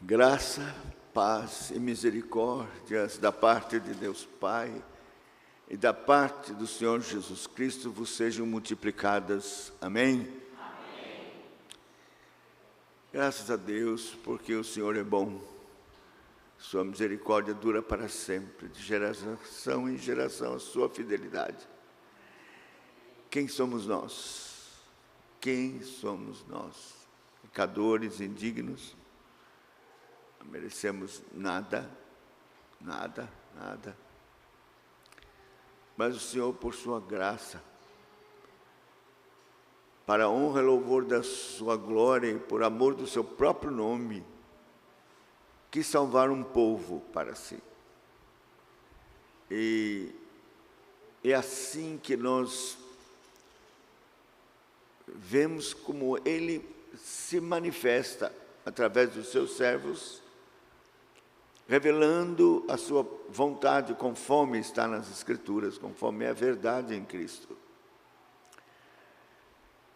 Graça, paz e misericórdias da parte de Deus Pai e da parte do Senhor Jesus Cristo vos sejam multiplicadas. Amém? Amém. Graças a Deus, porque o Senhor é bom. Sua misericórdia dura para sempre, de geração em geração, a sua fidelidade. Quem somos nós? Quem somos nós? Pecadores indignos? Não merecemos nada, nada, nada. Mas o Senhor, por sua graça, para a honra e louvor da sua glória e por amor do seu próprio nome, quis salvar um povo para si. E é assim que nós vemos como Ele se manifesta através dos seus servos, revelando a sua vontade conforme está nas Escrituras, conforme é a verdade em Cristo.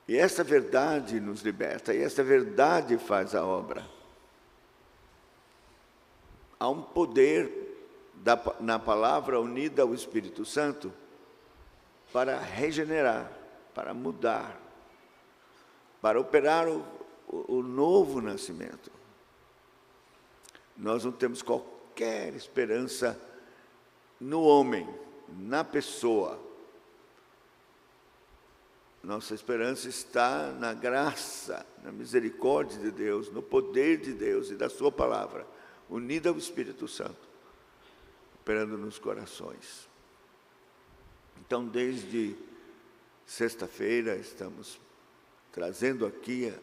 E essa verdade nos liberta, e essa verdade faz a obra. Há um poder na palavra unida ao Espírito Santo para regenerar, para mudar, para operar o novo nascimento. Nós não temos qualquer esperança no homem, na pessoa. Nossa esperança está na graça, na misericórdia de Deus, no poder de Deus e da sua palavra, unida ao Espírito Santo, operando nos corações. Então, desde sexta-feira, estamos trazendo aqui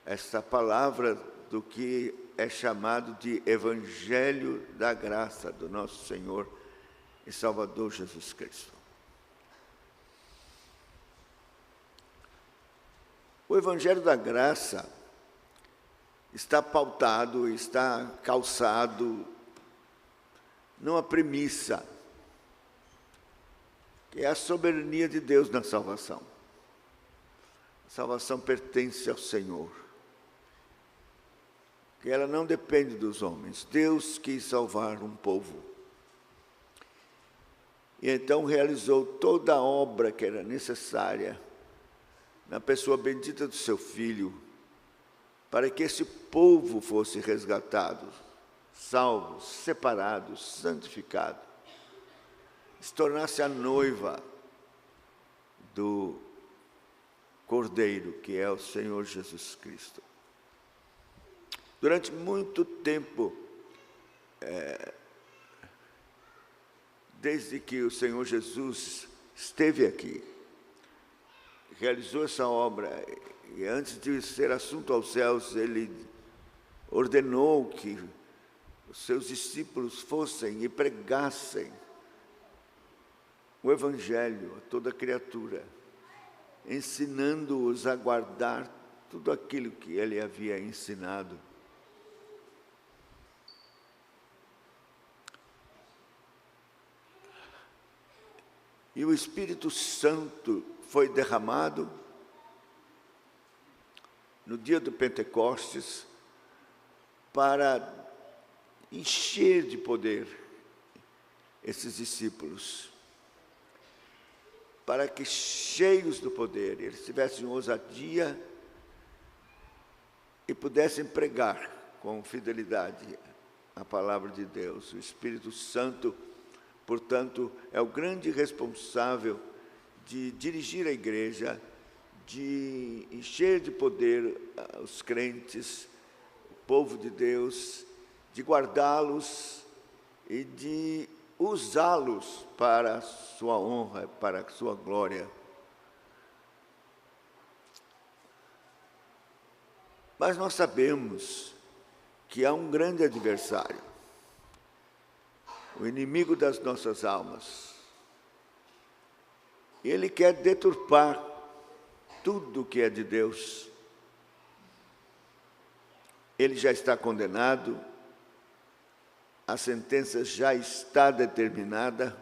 esta palavra do que é chamado de Evangelho da Graça do nosso Senhor e Salvador Jesus Cristo. O Evangelho da Graça está pautado, está calçado numa premissa, que é a soberania de Deus na salvação. A salvação pertence ao Senhor, que ela não depende dos homens. Deus quis salvar um povo. E então realizou toda a obra que era necessária na pessoa bendita do seu Filho, para que esse povo fosse resgatado, salvo, separado, santificado, se tornasse a noiva do Cordeiro, que é o Senhor Jesus Cristo. Durante muito tempo, desde que o Senhor Jesus esteve aqui, realizou essa obra, e antes de ser assunto aos céus, Ele ordenou que os seus discípulos fossem e pregassem o Evangelho a toda criatura, ensinando-os a guardar tudo aquilo que Ele havia ensinado. E o Espírito Santo foi derramado no dia do Pentecostes para encher de poder esses discípulos, para que, cheios do poder, eles tivessem ousadia e pudessem pregar com fidelidade a palavra de Deus. O Espírito Santo, portanto, é o grande responsável de dirigir a igreja, de encher de poder os crentes, o povo de Deus, de guardá-los e de usá-los para a sua honra, para a sua glória. Mas nós sabemos que há um grande adversário, o inimigo das nossas almas. Ele quer deturpar tudo que é de Deus. Ele já está condenado, a sentença já está determinada,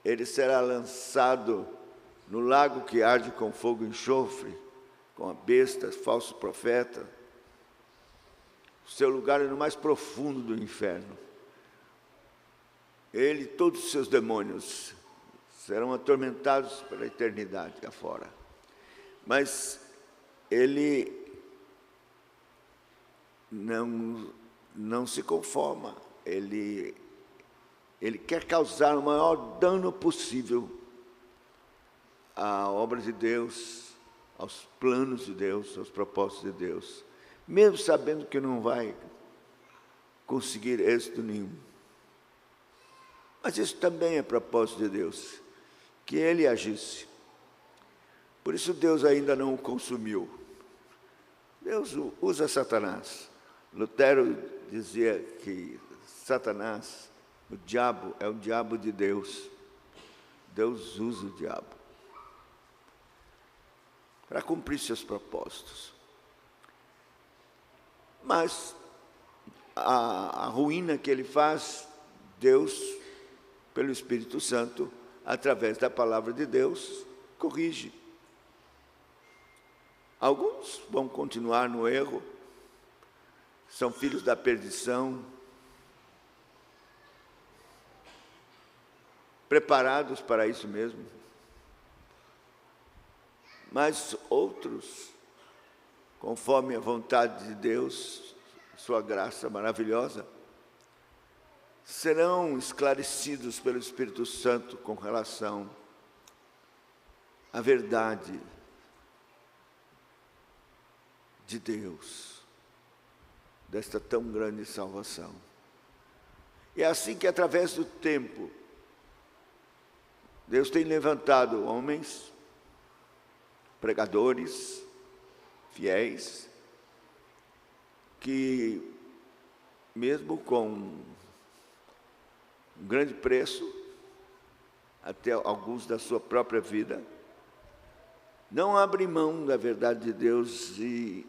ele será lançado no lago que arde com fogo e enxofre, com a besta, falso profeta, O seu lugar é no mais profundo do inferno. Ele e todos os seus demônios serão atormentados pela eternidade afora. Mas ele não se conforma. Ele quer causar o maior dano possível à obra de Deus, aos planos de Deus, aos propósitos de Deus, mesmo sabendo que não vai conseguir êxito nenhum. Mas isso também é propósito de Deus, que ele agisse. Por isso Deus ainda não o consumiu. Deus usa Satanás. Lutero dizia que Satanás, o diabo, é o diabo de Deus. Deus usa o diabo para cumprir seus propósitos. Mas a ruína que ele faz, Deus, pelo Espírito Santo, através da palavra de Deus, corrige. Alguns vão continuar no erro, são filhos da perdição, preparados para isso mesmo. Mas outros, conforme a vontade de Deus, sua graça maravilhosa, serão esclarecidos pelo Espírito Santo com relação à verdade de Deus, desta tão grande salvação. E é assim que, através do tempo, Deus tem levantado homens, pregadores, fiéis, que, mesmo com um grande preço, até alguns da sua própria vida, não abrem mão da verdade de Deus e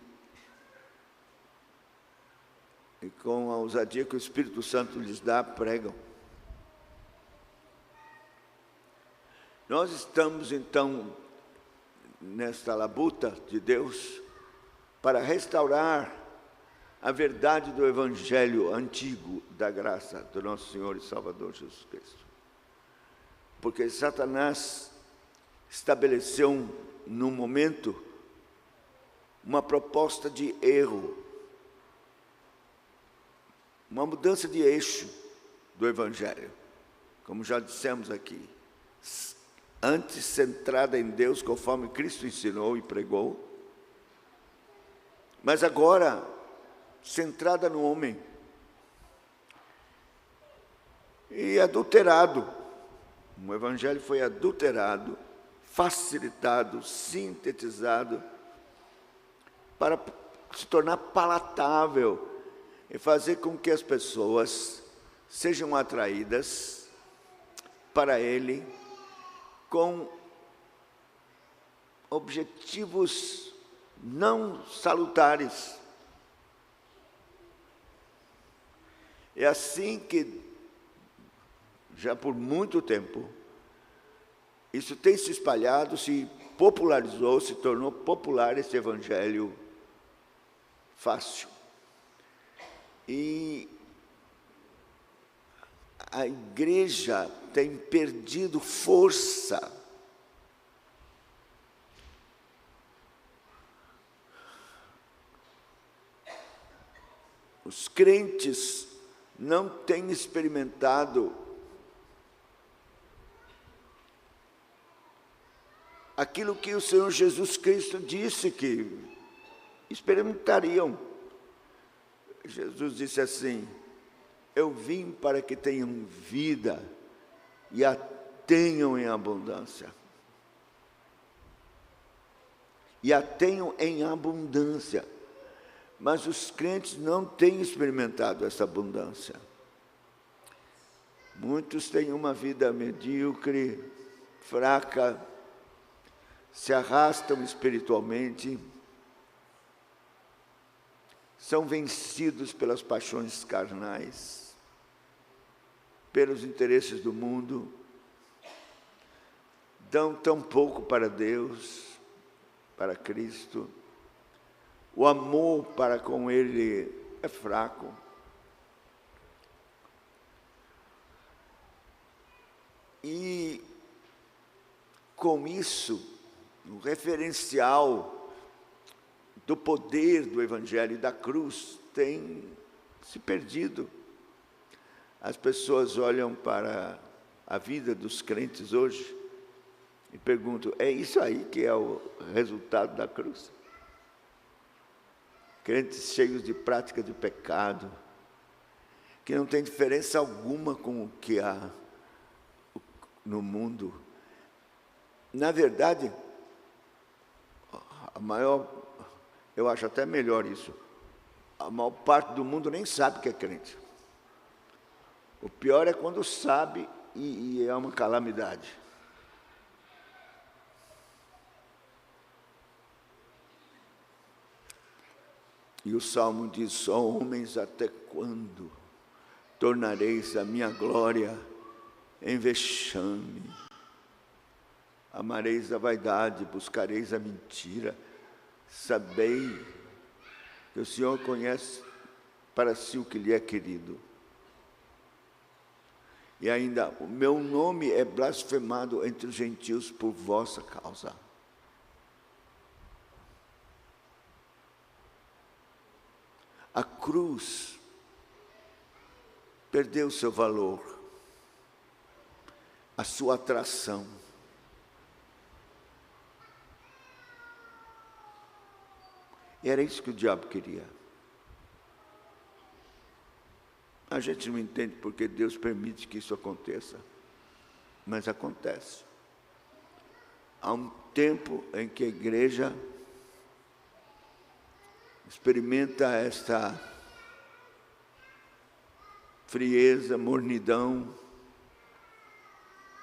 com a ousadia que o Espírito Santo lhes dá, pregam. Nós estamos, então, nesta labuta de Deus para restaurar a verdade do Evangelho antigo da graça do nosso Senhor e Salvador Jesus Cristo. Porque Satanás estabeleceu, num momento, uma proposta de erro, uma mudança de eixo do Evangelho, como já dissemos aqui. Antes centrada em Deus, conforme Cristo ensinou e pregou, mas agora centrada no homem e adulterado. O Evangelho foi adulterado, facilitado, sintetizado para se tornar palatável e fazer com que as pessoas sejam atraídas para ele com objetivos não salutares. É assim que, já por muito tempo, isso tem se espalhado, se popularizou, se tornou popular esse evangelho fácil. E a igreja tem perdido força. Os crentes não têm experimentado aquilo que o Senhor Jesus Cristo disse que experimentariam. Jesus disse assim: eu vim para que tenham vida e a tenham em abundância. E a tenham em abundância. Mas os crentes não têm experimentado essa abundância. Muitos têm uma vida medíocre, fraca, se arrastam espiritualmente, são vencidos pelas paixões carnais, pelos interesses do mundo, dão tão pouco para Deus, para Cristo. O amor para com Ele é fraco. E com isso, o referencial do poder do Evangelho e da cruz tem se perdido. As pessoas olham para a vida dos crentes hoje e perguntam: é isso aí que é o resultado da cruz? Crentes cheios de prática de pecado, que não tem diferença alguma com o que há no mundo. Na verdade, eu acho até melhor isso, a maior parte do mundo nem sabe que é crente. O pior é quando sabe e é uma calamidade. E o Salmo diz: só homens, até quando tornareis a minha glória em vexame? Amareis a vaidade, buscareis a mentira. Sabei que o Senhor conhece para si o que lhe é querido. E ainda, o meu nome é blasfemado entre os gentios por vossa causa. A cruz perdeu seu valor, a sua atração. E era isso que o diabo queria. A gente não entende porque Deus permite que isso aconteça, mas acontece. Há um tempo em que a igreja experimenta esta frieza, mornidão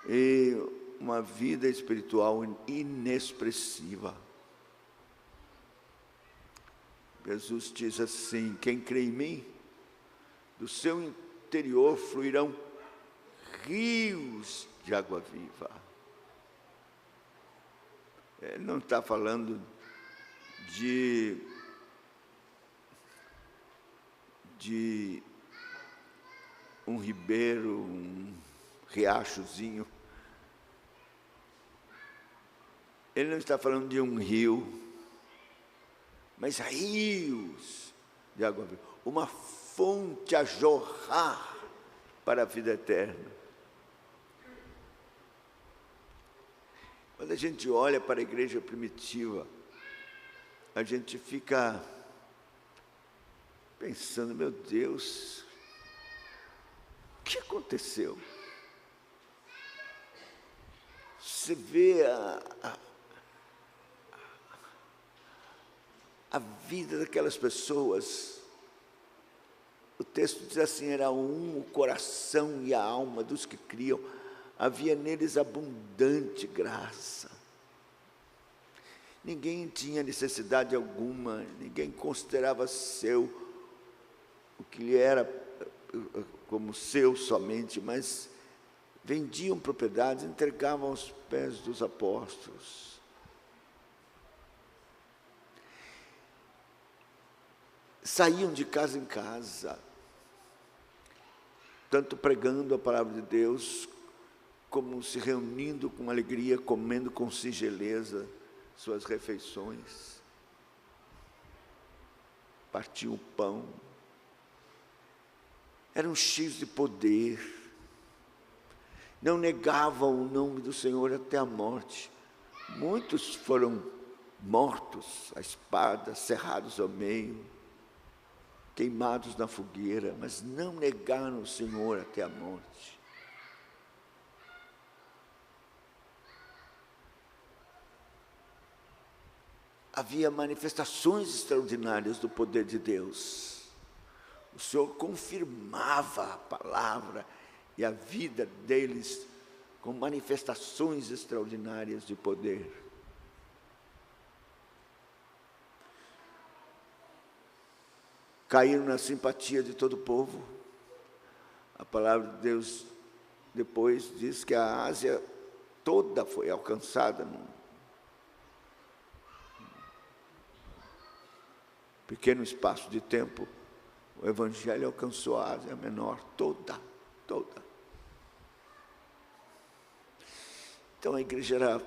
e uma vida espiritual inexpressiva. Jesus diz assim: quem crê em mim, do seu interior fluirão rios de água viva. Ele não está falando de um ribeiro, um riachozinho. Ele não está falando de um rio, mas rios de água viva. Uma fonte a jorrar para a vida eterna. Quando a gente olha para a igreja primitiva, a gente fica pensando: meu Deus, o que aconteceu? Você vê a vida daquelas pessoas. O texto diz assim: era um o coração e a alma dos que criam, havia neles abundante graça. Ninguém tinha necessidade alguma, ninguém considerava seu o que lhe era como seu somente, mas vendiam propriedades, entregavam aos pés dos apóstolos. Saíam de casa em casa, tanto pregando a palavra de Deus, como se reunindo com alegria, comendo com singeleza suas refeições. Partiam o pão. Eram cheios de poder. Não negavam o nome do Senhor até a morte. Muitos foram mortos à espada, cerrados ao meio, queimados na fogueira, mas não negaram o Senhor até a morte. Havia manifestações extraordinárias do poder de Deus. O Senhor confirmava a palavra e a vida deles com manifestações extraordinárias de poder. Caíram na simpatia de todo o povo. A palavra de Deus depois diz que a Ásia toda foi alcançada num pequeno espaço de tempo. o Evangelho alcançou a Ásia Menor toda. Então a igreja era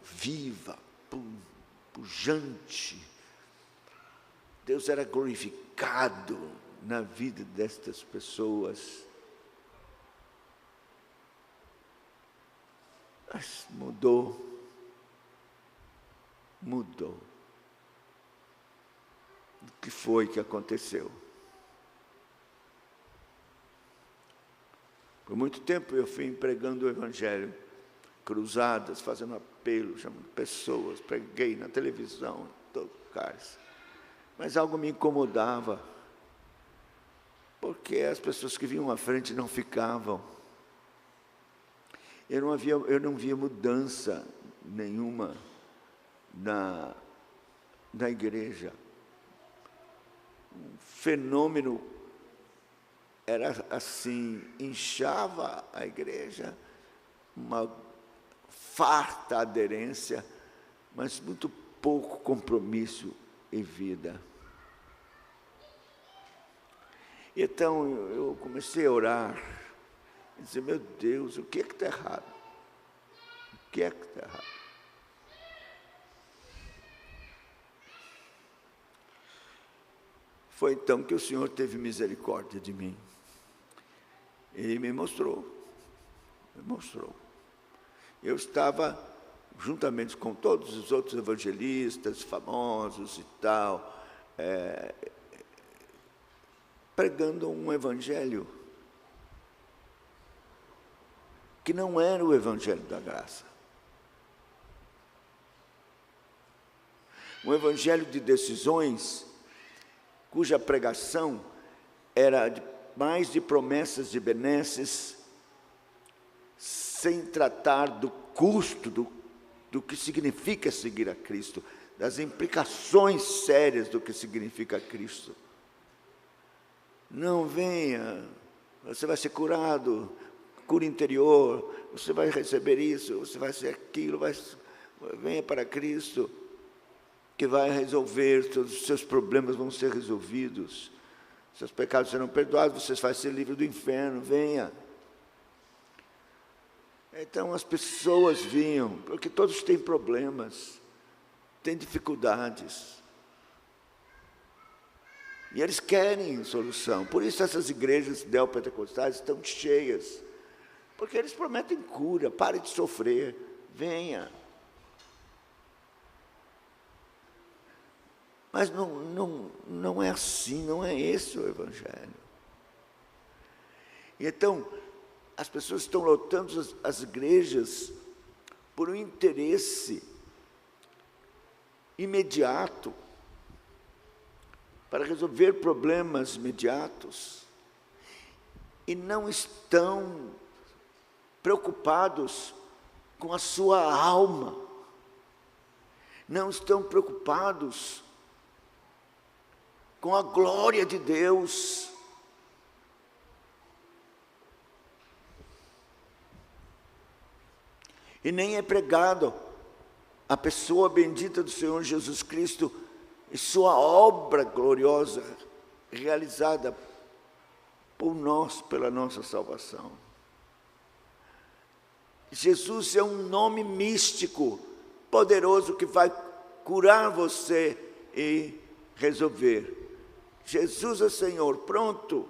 viva, pujante. Deus era glorificado na vida destas pessoas. Mas mudou. O que foi que aconteceu? Por muito tempo eu fui pregando o Evangelho, cruzadas, fazendo apelo, chamando pessoas, preguei na televisão, em todos os lugares. Mas algo me incomodava, porque as pessoas que vinham à frente não ficavam. Eu não via mudança nenhuma na igreja. O fenômeno era assim, inchava a igreja, uma farta aderência, mas muito pouco compromisso e vida. Então eu comecei a orar, e dizer, meu Deus, o que é que está errado? O que é que está errado? Foi então que o Senhor teve misericórdia de mim. Ele me mostrou. Eu estava, juntamente com todos os outros evangelistas famosos e tal, pregando um evangelho que não era o evangelho da graça. Um evangelho de decisões, cuja pregação era mais de promessas de benesses, sem tratar do custo, do que significa seguir a Cristo, das implicações sérias do que significa Cristo. Não venha, você vai ser curado, cura interior, você vai receber isso, você vai ser aquilo, venha para Cristo, que vai resolver, todos os seus problemas vão ser resolvidos, seus pecados serão perdoados, você vai ser livre do inferno, venha. Então as pessoas vinham, porque todos têm problemas, têm dificuldades, e eles querem solução. Por isso essas igrejas neopentecostais estão cheias, porque eles prometem cura, pare de sofrer, venha. Mas não é assim, não é esse o Evangelho. E então, as pessoas estão lotando as igrejas por um interesse imediato, para resolver problemas imediatos, e não estão preocupados com a sua alma, não estão preocupados com a glória de Deus. E nem é pregado a pessoa bendita do Senhor Jesus Cristo e sua obra gloriosa realizada por nós, pela nossa salvação. Jesus é um nome místico, poderoso, que vai curar você e resolver. Jesus é Senhor, pronto.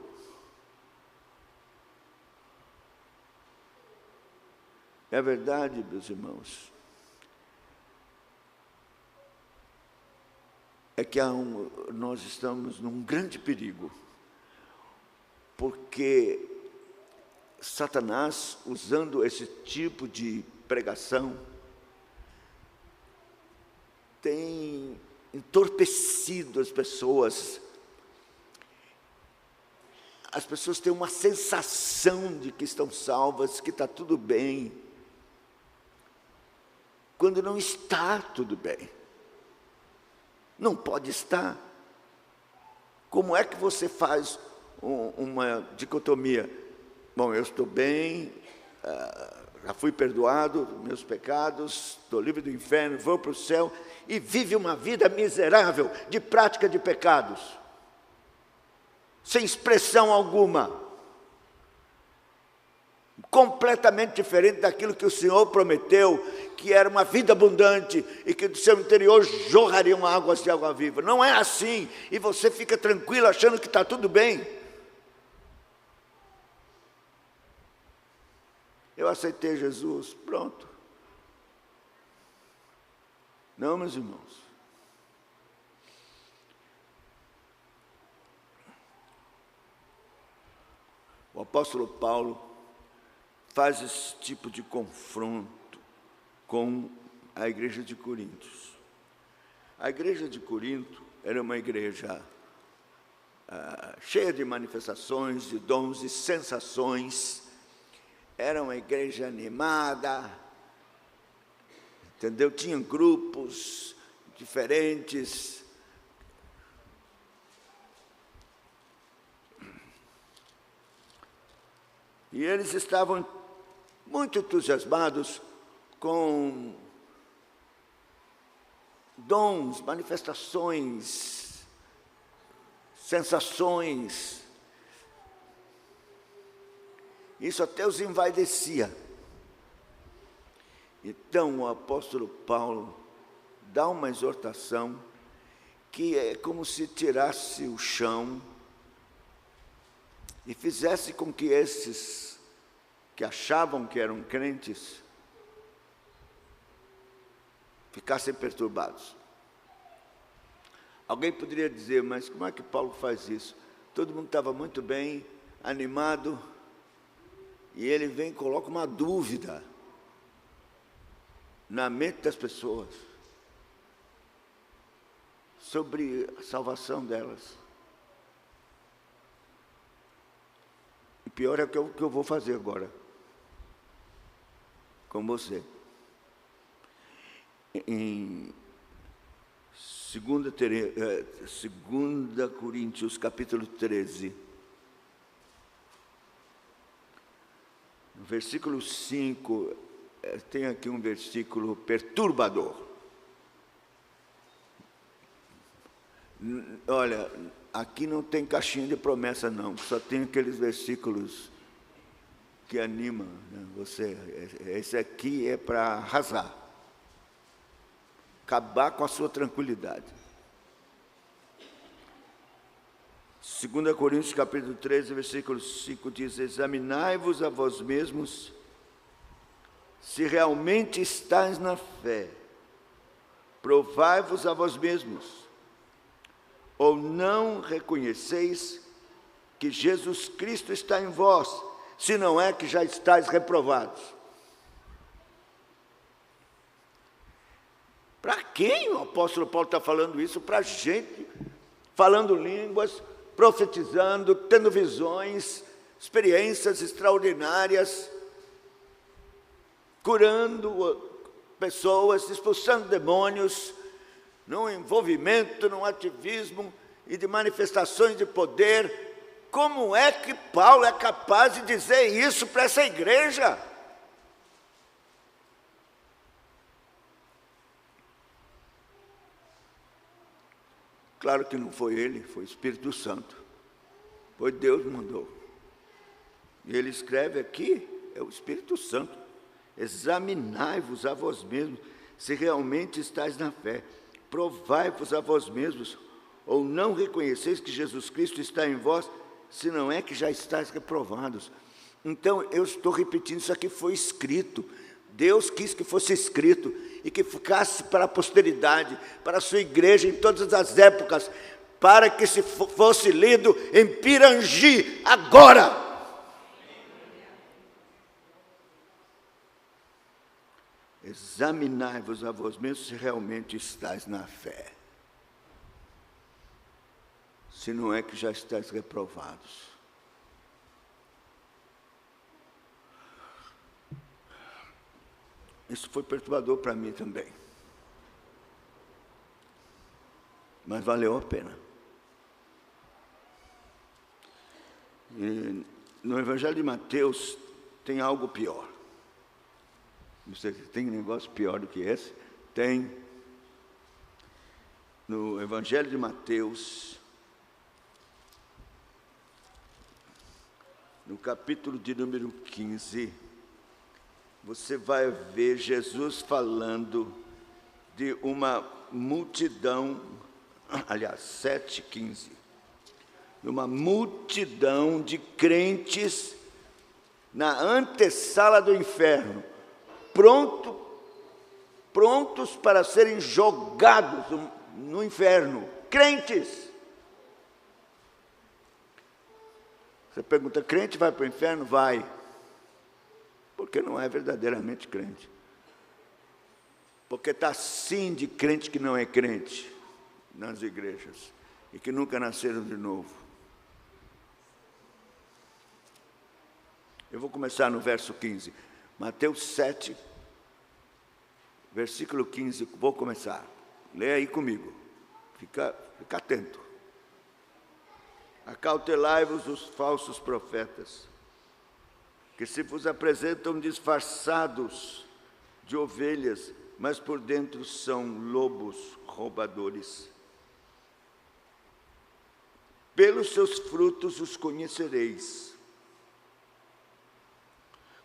É verdade, meus irmãos, é que nós estamos num grande perigo, porque Satanás, usando esse tipo de pregação, tem entorpecido as pessoas. As pessoas têm uma sensação de que estão salvas, que está tudo bem, quando não está tudo bem. Não pode estar. Como é que você faz uma dicotomia? Bom, eu estou bem, já fui perdoado dos meus pecados, estou livre do inferno, vou para o céu, e vive uma vida miserável de prática de pecados. sem expressão alguma, completamente diferente daquilo que o Senhor prometeu, que era uma vida abundante e que do seu interior jorrariam águas de água viva. Não é assim, e você fica tranquilo achando que está tudo bem. Eu aceitei Jesus, pronto. Não, meus irmãos. O apóstolo Paulo faz esse tipo de confronto com a igreja de Corinto. A igreja de Corinto era uma igreja cheia de manifestações, de dons e sensações. Era uma igreja animada, entendeu? Tinha grupos diferentes. E eles estavam muito entusiasmados com dons, manifestações, sensações. Isso até os envaidecia. Então o apóstolo Paulo dá uma exortação que é como se tirasse o chão e fizesse com que esses que achavam que eram crentes ficassem perturbados. Alguém poderia dizer, mas como é que Paulo faz isso? Todo mundo estava muito bem, animado, e ele vem e coloca uma dúvida na mente das pessoas sobre a salvação delas. E pior é o que eu vou fazer agora com você. Em 2 Coríntios, capítulo 13, no versículo 5, tem aqui um versículo perturbador. Olha, aqui não tem caixinha de promessa não, só tem aqueles versículos que animam, né, você. Esse aqui é para arrasar, acabar com a sua tranquilidade. 2 Coríntios capítulo 13, versículo 5 diz: examinai-vos a vós mesmos, se realmente estáis na fé. Provai-vos a vós mesmos, ou não reconheceis que Jesus Cristo está em vós, se não é que já estáis reprovados. Para quem o apóstolo Paulo está falando isso? Para gente, falando línguas, profetizando, tendo visões, experiências extraordinárias, curando pessoas, expulsando demônios, num envolvimento, num ativismo e de manifestações de poder. Como é que Paulo é capaz de dizer isso para essa igreja? Claro que não foi ele, foi o Espírito Santo. Foi Deus que mandou. E ele escreve aqui, é o Espírito Santo. Examinai-vos a vós mesmos, se realmente estáis na fé. Provai-vos a vós mesmos, ou não reconheceis que Jesus Cristo está em vós, se não é que já estáis reprovados. Então, eu estou repetindo, isso aqui foi escrito. Deus quis que fosse escrito e que ficasse para a posteridade, para a sua igreja em todas as épocas, para que se fosse lido em Pirangi agora. Examinai-vos a vós mesmos se realmente estáis na fé, se não é que já estáis reprovados. Isso foi perturbador para mim também, mas valeu a pena. E no Evangelho de Mateus tem algo pior. Você tem negócio pior do que esse? Tem. No Evangelho de Mateus, capítulo de número 15, você vai ver Jesus falando de uma multidão, aliás, 7:15, de uma multidão de crentes na antessala do inferno, prontos para serem jogados no inferno, crentes. Você pergunta, crente vai para o inferno? Vai, porque não é verdadeiramente crente, porque está sim de crente que não é crente nas igrejas, e que nunca nasceram de novo. Eu vou começar no verso 15, Mateus 7, versículo 15, vou começar. Leia aí comigo, fica atento. Acautelai-vos dos falsos profetas, que se vos apresentam disfarçados de ovelhas, mas por dentro são lobos roubadores. Pelos seus frutos os conhecereis.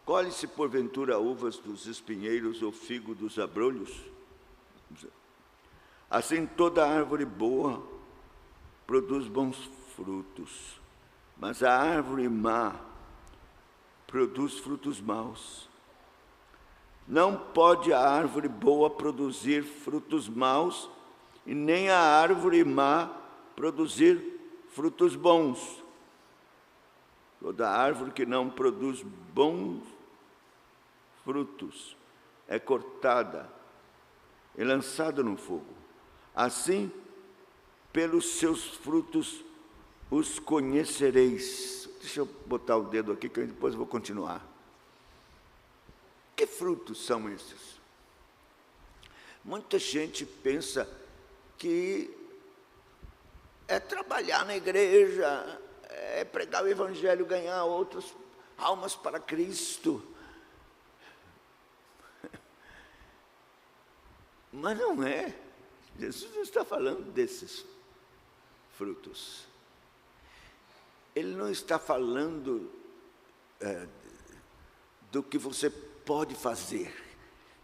Colhe-se porventura uvas dos espinheiros ou figo dos abrolhos? Assim toda árvore boa produz bons frutos, mas a árvore má produz frutos maus. Não pode a árvore boa produzir frutos maus, e nem a árvore má produzir frutos bons. Toda árvore que não produz bons frutos é cortada e lançada no fogo. Assim, pelos seus frutos os conhecereis. Deixa eu botar o dedo aqui, que depois eu vou continuar. Que frutos são esses? Muita gente pensa que é trabalhar na igreja, é pregar o evangelho, ganhar outras almas para Cristo. Mas não é. Jesus não está falando desses frutos. Ele não está falando do que você pode fazer.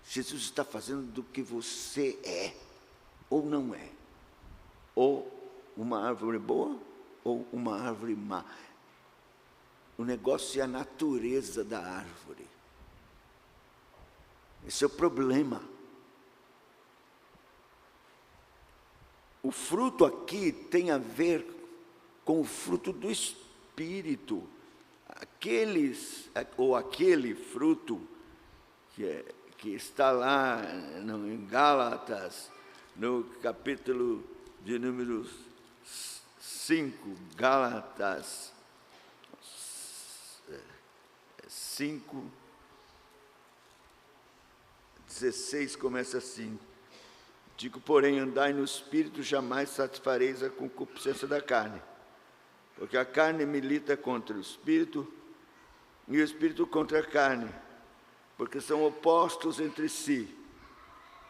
Jesus está falando do que você é ou não é. Ou uma árvore boa ou uma árvore má. O negócio é a natureza da árvore. Esse é o problema. O fruto aqui tem a ver com o fruto do Espírito. Aquele fruto que está lá em Gálatas, no capítulo de número 5, Gálatas 5, 16, começa assim: digo, porém, andai no Espírito, jamais satisfareis a concupiscência da carne, porque a carne milita contra o Espírito, e o Espírito contra a carne, porque são opostos entre si,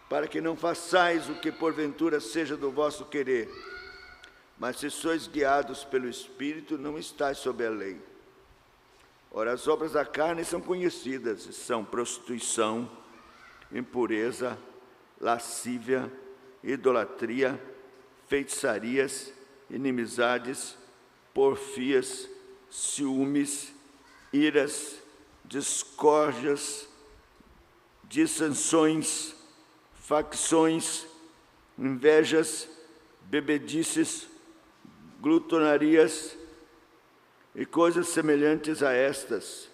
para que não façais o que porventura seja do vosso querer. Mas se sois guiados pelo Espírito, não estáis sob a lei. Ora, as obras da carne são conhecidas, são prostituição, impureza, lascívia, idolatria, feitiçarias, inimizades, porfias, ciúmes, iras, discórdias, dissensões, facções, invejas, bebedices, glutonarias e coisas semelhantes a estas,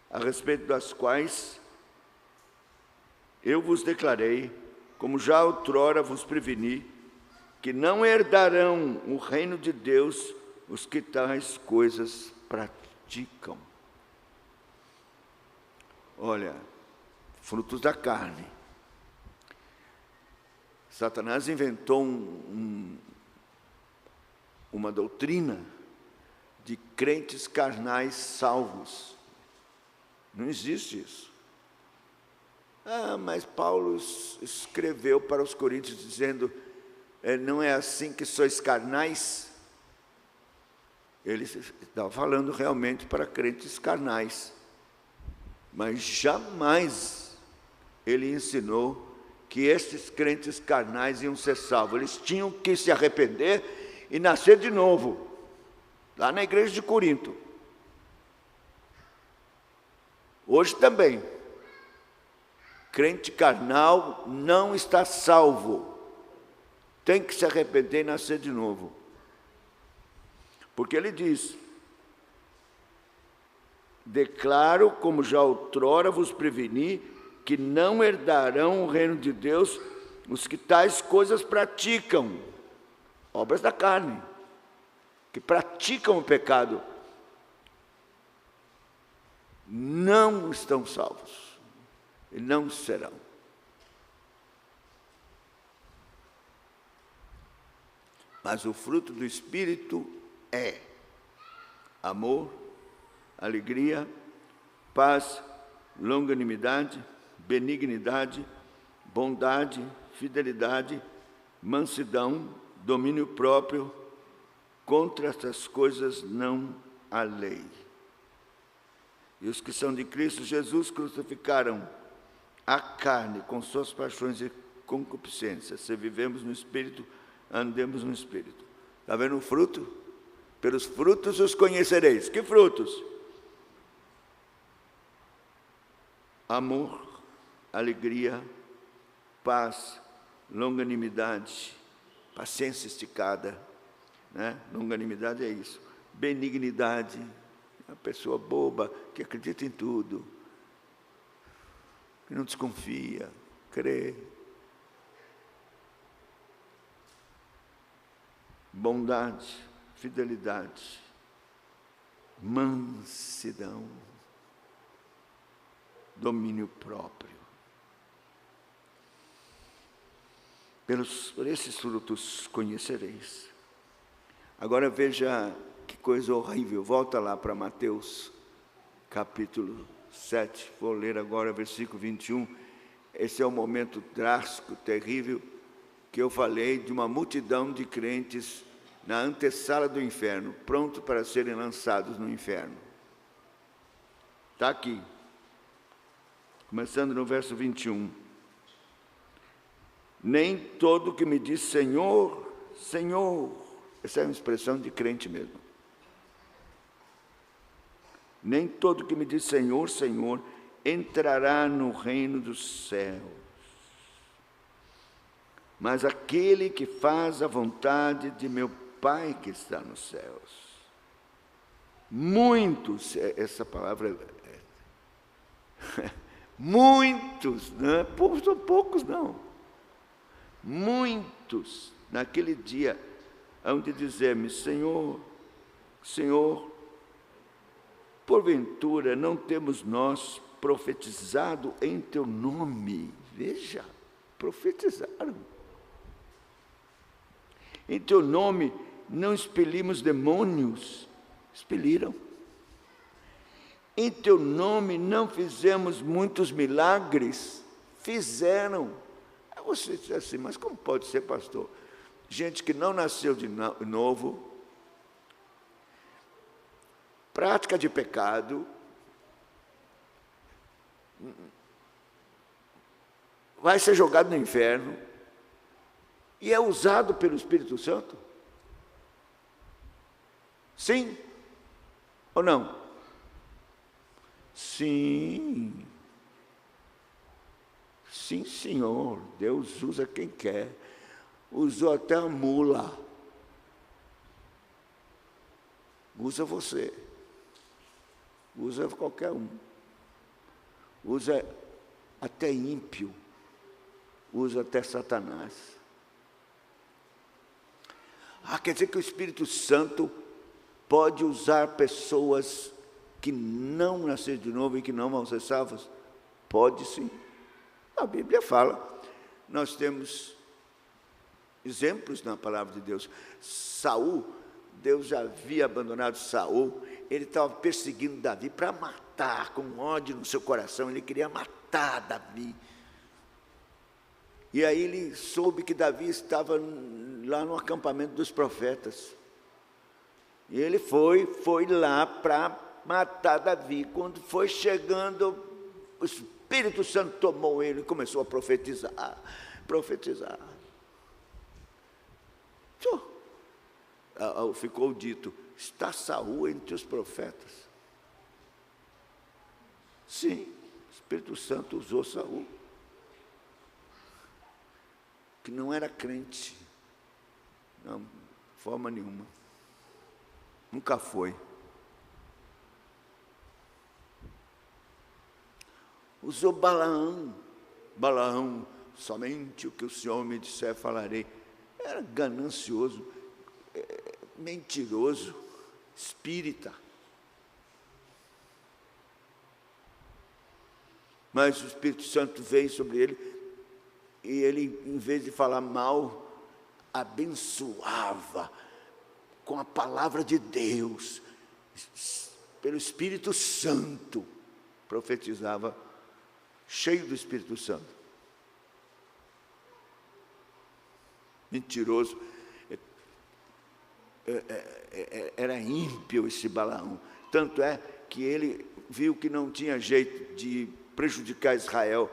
a respeito das quais eu vos declarei, como já outrora vos preveni, que não herdarão o reino de Deus os que tais coisas praticam. Olha, frutos da carne. Satanás inventou uma doutrina de crentes carnais salvos. Não existe isso. Mas Paulo escreveu para os coríntios dizendo, não é assim que sois carnais? Ele estava falando realmente para crentes carnais, mas jamais ele ensinou que esses crentes carnais iam ser salvos. Eles tinham que se arrepender e nascer de novo, lá na igreja de Corinto. Hoje também, crente carnal não está salvo, tem que se arrepender e nascer de novo. Porque ele diz: declaro, como já outrora vos preveni, que não herdarão o reino de Deus os que tais coisas praticam, obras da carne, que praticam o pecado, não estão salvos, e não serão. Mas o fruto do Espírito é amor, alegria, paz, longanimidade, benignidade, bondade, fidelidade, mansidão, domínio próprio. Contra essas coisas não há lei. E os que são de Cristo Jesus crucificaram a carne com suas paixões e concupiscências. Se vivemos no Espírito, andemos no Espírito. Está vendo o fruto? Pelos frutos os conhecereis. Que frutos? Amor, alegria, paz, longanimidade, paciência esticada, né? Longanimidade é isso. Benignidade, uma pessoa boba que acredita em tudo, que não desconfia, crê. Bondade, fidelidade, mansidão, domínio próprio. Por esses frutos conhecereis. Agora veja que coisa horrível. Volta lá para Mateus, capítulo 7. Vou ler agora versículo 21. Esse é o momento drástico, terrível, que eu falei de uma multidão de crentes na antessala do inferno, pronto para serem lançados no inferno. Está aqui, começando no verso 21. Nem todo que me diz Senhor, Senhor, essa é uma expressão de crente mesmo. Nem todo que me diz Senhor, Senhor, entrará no reino dos céus, mas aquele que faz a vontade de meu Pai que está nos céus. Muitos, essa palavra muitos, né? São poucos não. Muitos, naquele dia, hão de dizer-me, Senhor, Senhor, porventura não temos nós profetizado em teu nome? Veja, profetizaram. Em teu nome não expelimos demônios? Expeliram. Em teu nome não fizemos muitos milagres? Fizeram. Aí você diz assim, mas como pode ser, pastor? Gente que não nasceu de novo, prática de pecado, vai ser jogado no inferno e é usado pelo Espírito Santo? Sim ou não? Sim. Sim, senhor. Deus usa quem quer. Usou até a mula. Usa você. Usa qualquer um. Usa até ímpio. Usa até Satanás. Quer dizer que o Espírito Santo pode usar pessoas que não nasceram de novo e que não vão ser salvas? Pode sim. A Bíblia fala. Nós temos exemplos na palavra de Deus. Saul, Deus já havia abandonado Saul. Ele estava perseguindo Davi para matar, com ódio no seu coração. Ele queria matar Davi. E aí ele soube que Davi estava lá no acampamento dos profetas. E ele foi lá para matar Davi. Quando foi chegando, o Espírito Santo tomou ele e começou a profetizar. Ficou dito: está Saul entre os profetas? Sim, o Espírito Santo usou Saul, que não era crente, não, de forma nenhuma, nunca foi. Usou Balaão, somente o que o Senhor me disser falarei. Era ganancioso, mentiroso, espírita. Mas o Espírito Santo veio sobre ele, e ele, em vez de falar mal, abençoava com a palavra de Deus, pelo Espírito Santo, profetizava, cheio do Espírito Santo. Mentiroso, era ímpio esse Balaão. Tanto é que ele viu que não tinha jeito de prejudicar Israel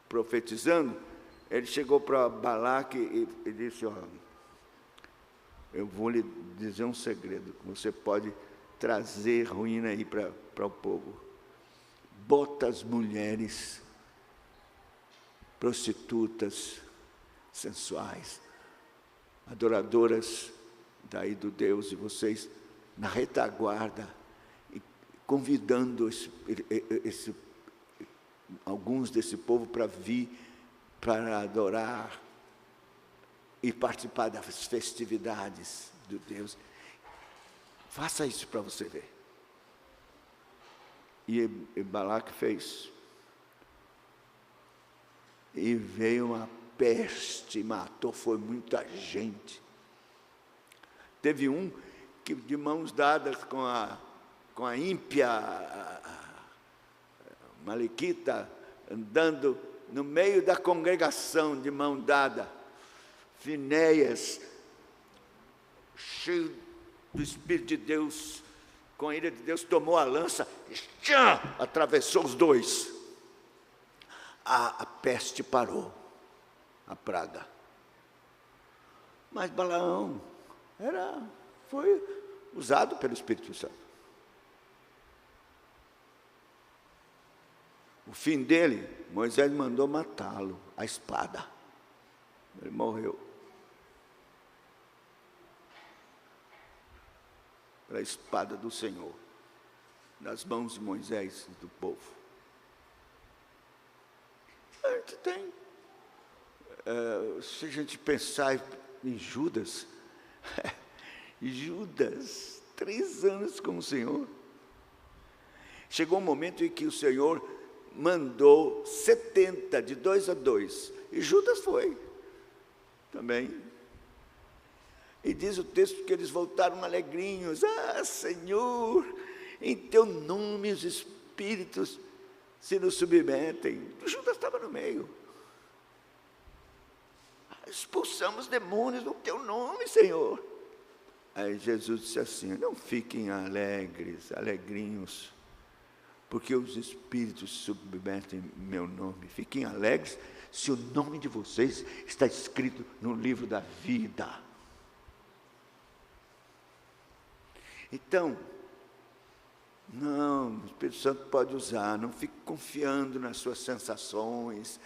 profetizando. Ele chegou para Balaque e disse: eu vou lhe dizer um segredo, que você pode trazer ruína aí para o povo. Bota as mulheres prostitutas, sensuais, adoradoras daí do Deus de vocês, na retaguarda, e convidando alguns desse povo para vir para adorar e participar das festividades do Deus. Faça isso para você ver. E Balaque fez. E veio uma peste, matou, foi muita gente. Teve um que, de mãos dadas com a ímpia Malequita, andando no meio da congregação, de mão dada, Finéias, cheio do Espírito de Deus, com a ira de Deus, tomou a lança e atravessou os dois. A peste parou, a praga. Mas Balaão foi usado pelo Espírito Santo. O fim dele, Moisés mandou matá-lo, a espada. Ele morreu. Pela espada do Senhor, nas mãos de Moisés e do povo. A gente tem, se a gente pensar em Judas, Judas, 3 anos com o Senhor. Chegou um momento em que o Senhor mandou 70, de 2 a 2, e Judas foi também. E diz o texto que eles voltaram alegrinhos. Senhor, em teu nome os espíritos se nos submetem. Judas estava no meio. Expulsamos demônios no teu nome, Senhor. Aí Jesus disse assim: não fiquem alegrinhos, porque os espíritos submetem meu nome. Fiquem alegres se o nome de vocês está escrito no livro da vida. Então, não, o Espírito Santo pode usar, não fique confiando nas suas sensações.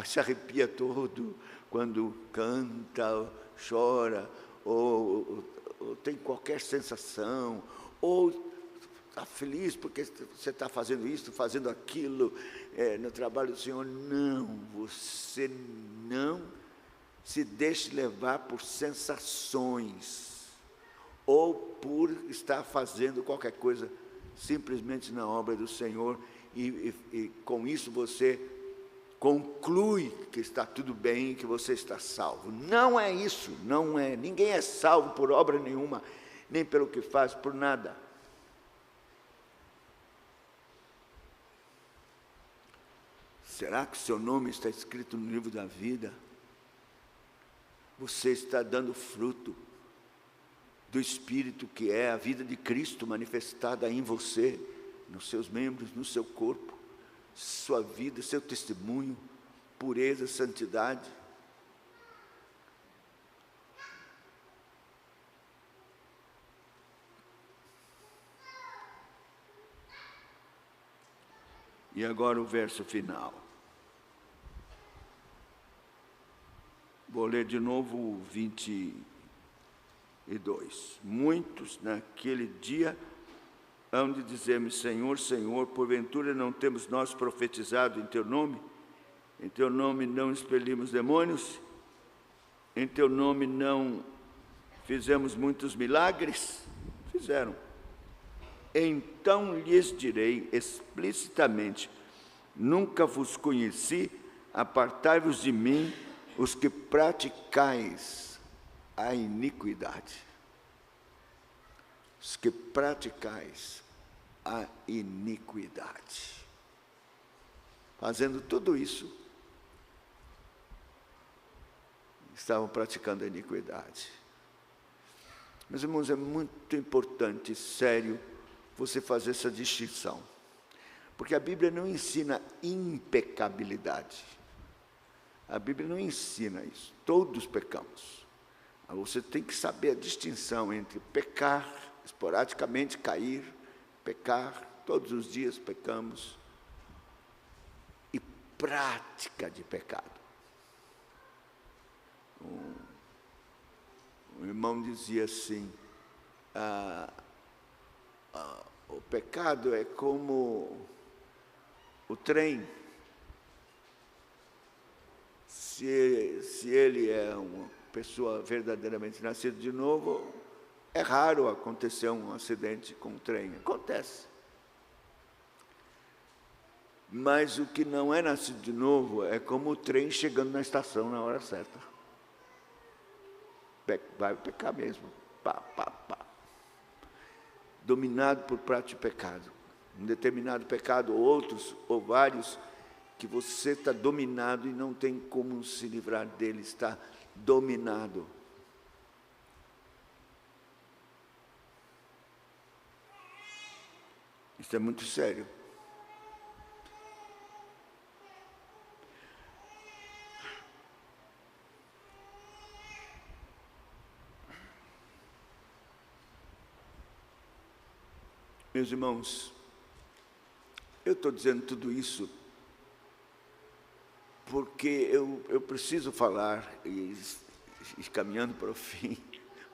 Se arrepia todo quando canta, chora, ou tem qualquer sensação, ou está feliz porque você está fazendo isso, fazendo aquilo, no trabalho do Senhor. Não, você não se deixe levar por sensações, ou por estar fazendo qualquer coisa simplesmente na obra do Senhor, e com isso você conclui que está tudo bem, que você está salvo. Não é isso, não é. Ninguém é salvo por obra nenhuma, nem pelo que faz, por nada. Será que seu nome está escrito no livro da vida? você está dando fruto do Espírito, que é a vida de Cristo manifestada em você, nos seus membros, no seu corpo, sua vida, seu testemunho, pureza, santidade. E agora o verso final. Vou ler de novo o 22. Muitos naquele dia hão de dizer-me: Senhor, Senhor, porventura não temos nós profetizado em Teu nome? Em Teu nome não expelimos demônios? Em Teu nome não fizemos muitos milagres? Fizeram. Então lhes direi explicitamente: nunca vos conheci, apartai-vos de mim, os que praticais a iniquidade. Os que praticais a iniquidade. Fazendo tudo isso, estavam praticando a iniquidade. Meus irmãos, é muito importante, sério, você fazer essa distinção. Porque a Bíblia não ensina impecabilidade. A Bíblia não ensina isso. Todos pecamos. Você tem que saber a distinção entre pecar, esporadicamente cair, pecar, todos os dias pecamos, e prática de pecado. Um irmão dizia assim: o pecado é como o trem. Se ele é uma pessoa verdadeiramente nascida de novo, é raro acontecer um acidente com o trem. Acontece. Mas o que não é nascido de novo é como o trem chegando na estação na hora certa. Vai pecar mesmo. Pá, pá, pá. Dominado por prática de pecado. Um determinado pecado, ou outros, ou vários, que você está dominado e não tem como se livrar dele, está dominado. Isso é muito sério. Meus irmãos, eu estou dizendo tudo isso porque eu preciso falar, e caminhando para o fim,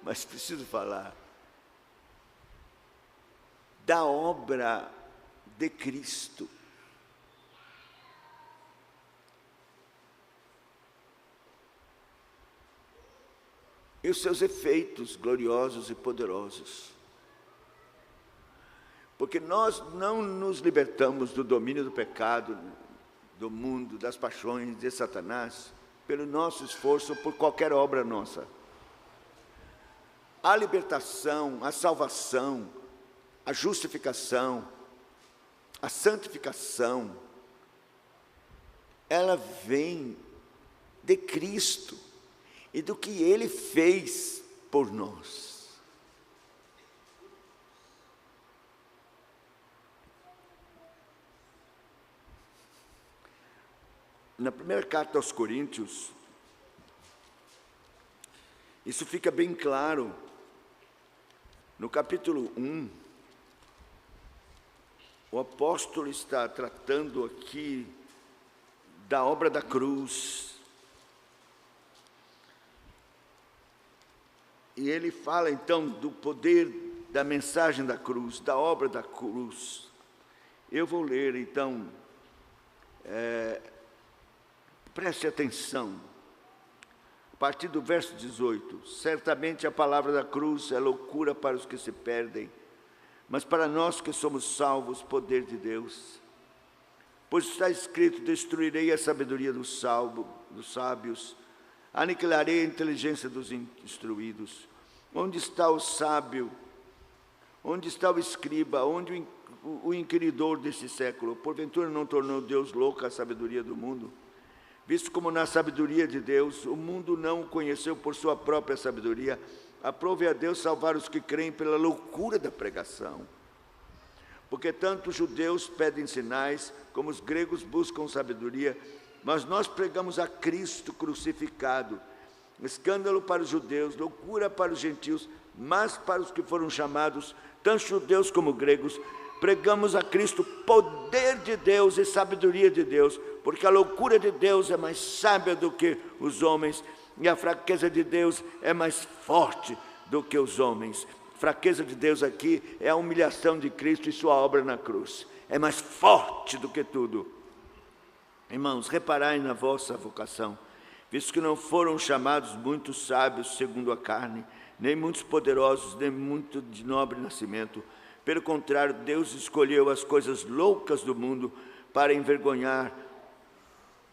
mas preciso falar da obra de Cristo. E os seus efeitos gloriosos e poderosos. Porque nós não nos libertamos do domínio do pecado, do mundo, das paixões de Satanás, pelo nosso esforço ou por qualquer obra nossa. A libertação, a salvação, a justificação, a santificação, ela vem de Cristo e do que Ele fez por nós. Na primeira carta aos Coríntios, isso fica bem claro. No capítulo 1, o apóstolo está tratando aqui da obra da cruz. E ele fala então do poder da mensagem da cruz, da obra da cruz. Eu vou ler então, preste atenção, a partir do verso 18: certamente a palavra da cruz é loucura para os que se perdem, mas para nós que somos salvos, poder de Deus. Pois está escrito: destruirei a sabedoria dos sábios, aniquilarei a inteligência dos instruídos. Onde está o sábio? Onde está o escriba? Onde o inquiridor desse século? Porventura não tornou Deus louca a sabedoria do mundo? visto como na sabedoria de Deus, o mundo não o conheceu por sua própria sabedoria, aprove a Deus salvar os que creem pela loucura da pregação. Porque tanto os judeus pedem sinais, como os gregos buscam sabedoria, mas nós pregamos a Cristo crucificado, escândalo para os judeus, loucura para os gentios, mas para os que foram chamados, tanto judeus como gregos, pregamos a Cristo poder de Deus e sabedoria de Deus, porque a loucura de Deus é mais sábia do que os homens, e a fraqueza de Deus é mais forte do que os homens. Fraqueza de Deus aqui é a humilhação de Cristo e sua obra na cruz. É mais forte do que tudo. Irmãos, reparai na vossa vocação, visto que não foram chamados muitos sábios segundo a carne, nem muitos poderosos, nem muito de nobre nascimento. Pelo contrário, Deus escolheu as coisas loucas do mundo para envergonhar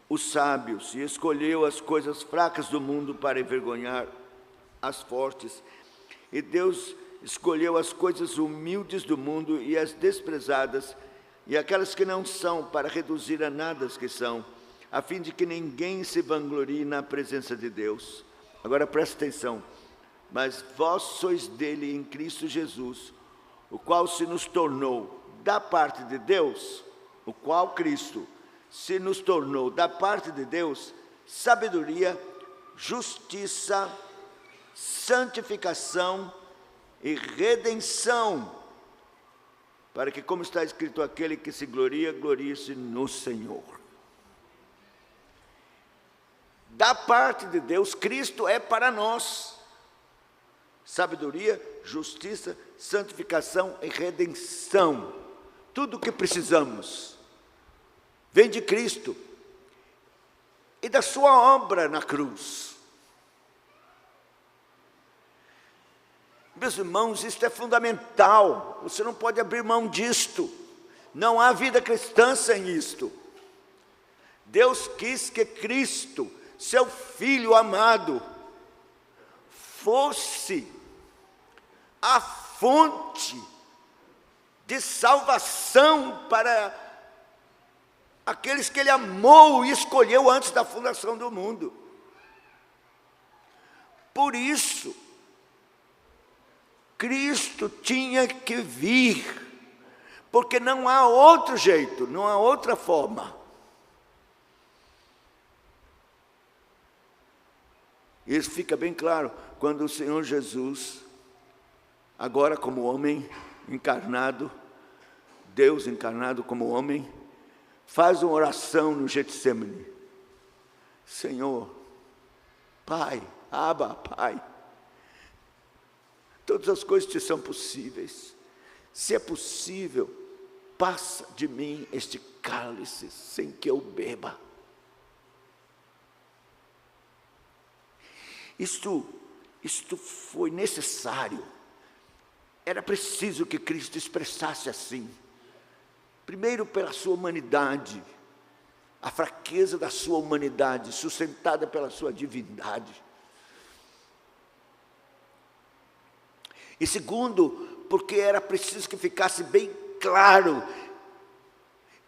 os sábios, e escolheu as coisas fracas do mundo para envergonhar as fortes. E Deus escolheu as coisas humildes do mundo e as desprezadas, e aquelas que não são, para reduzir a nada as que são, a fim de que ninguém se vanglorie na presença de Deus. Agora presta atenção. Mas vós sois dele em Cristo Jesus, o qual se nos tornou da parte de Deus, o qual Cristo se nos tornou da parte de Deus, sabedoria, justiça, santificação e redenção, para que, como está escrito, aquele que se gloria, glorie-se no Senhor. Da parte de Deus, Cristo é para nós. Sabedoria, justiça, santificação e redenção. Tudo o que precisamos vem de Cristo e da sua obra na cruz. Meus irmãos, isto é fundamental. Você não pode abrir mão disto. Não há vida cristã sem isto. Deus quis que Cristo, seu Filho amado, fosse a fonte de salvação para aqueles que Ele amou e escolheu antes da fundação do mundo. Por isso, Cristo tinha que vir, porque não há outro jeito, não há outra forma. Isso fica bem claro quando o Senhor Jesus, agora como homem encarnado, Deus encarnado como homem, faz uma oração no Getsemane. Senhor, Pai, Abba, Pai, todas as coisas te são possíveis. Se é possível, passa de mim este cálice sem que eu beba. Isto foi necessário. Era preciso que Cristo expressasse assim. Primeiro, pela sua humanidade, a fraqueza da sua humanidade, sustentada pela sua divindade. E segundo, porque era preciso que ficasse bem claro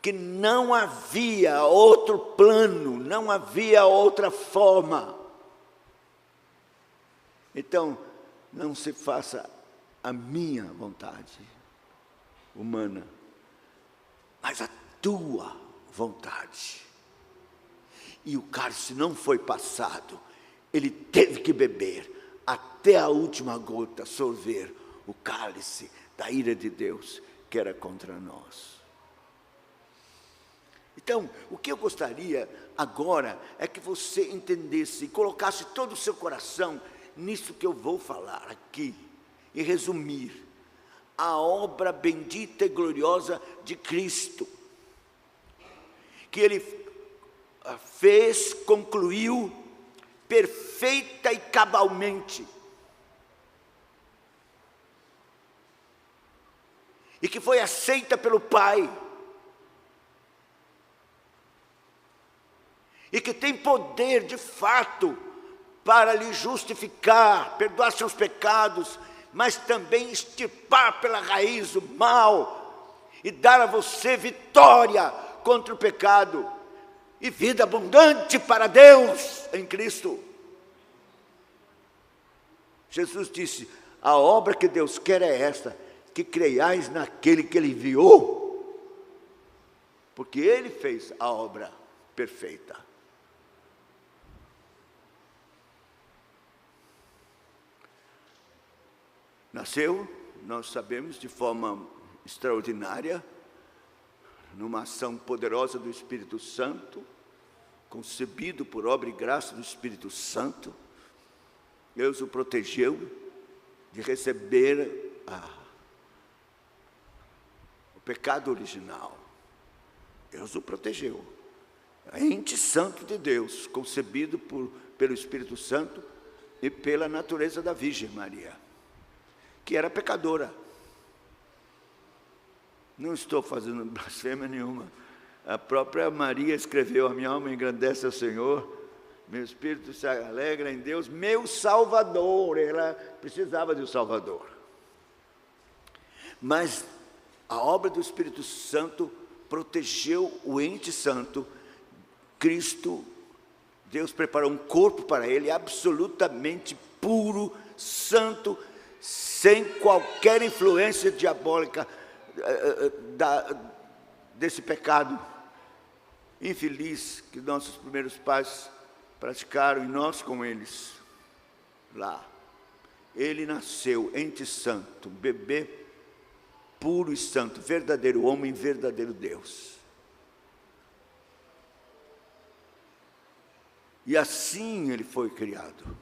que não havia outro plano, não havia outra forma. Então, não se faça a minha vontade humana, mas a tua vontade. E o cálice não foi passado, ele teve que beber até a última gota, sorver o cálice da ira de Deus que era contra nós. Então, o que eu gostaria agora é que você entendesse e colocasse todo o seu coração nisso que eu vou falar aqui, e resumir a obra bendita e gloriosa de Cristo, que Ele fez, concluiu, perfeita e cabalmente, e que foi aceita pelo Pai, e que tem poder de fato para lhe justificar, perdoar seus pecados, mas também extirpar pela raiz o mal e dar a você vitória contra o pecado e vida abundante para Deus em Cristo. Jesus disse: a obra que Deus quer é esta, que creiais naquele que Ele enviou, porque Ele fez a obra perfeita. Nasceu, nós sabemos, de forma extraordinária, numa ação poderosa do Espírito Santo, concebido por obra e graça do Espírito Santo. Deus o protegeu de receber o pecado original. Deus o protegeu. A ente santo de Deus, concebido pelo Espírito Santo e pela natureza da Virgem Maria, que era pecadora. Não estou fazendo blasfêmia nenhuma. A própria Maria escreveu: a minha alma engrandece ao Senhor, meu espírito se alegra em Deus, meu Salvador. Ela precisava de um Salvador. Mas a obra do Espírito Santo protegeu o ente santo. Cristo, Deus preparou um corpo para ele absolutamente puro, santo, sem qualquer influência diabólica desse pecado infeliz que nossos primeiros pais praticaram, e nós com eles lá. Ele nasceu ente santo, bebê puro e santo, verdadeiro homem, verdadeiro Deus. E assim ele foi criado,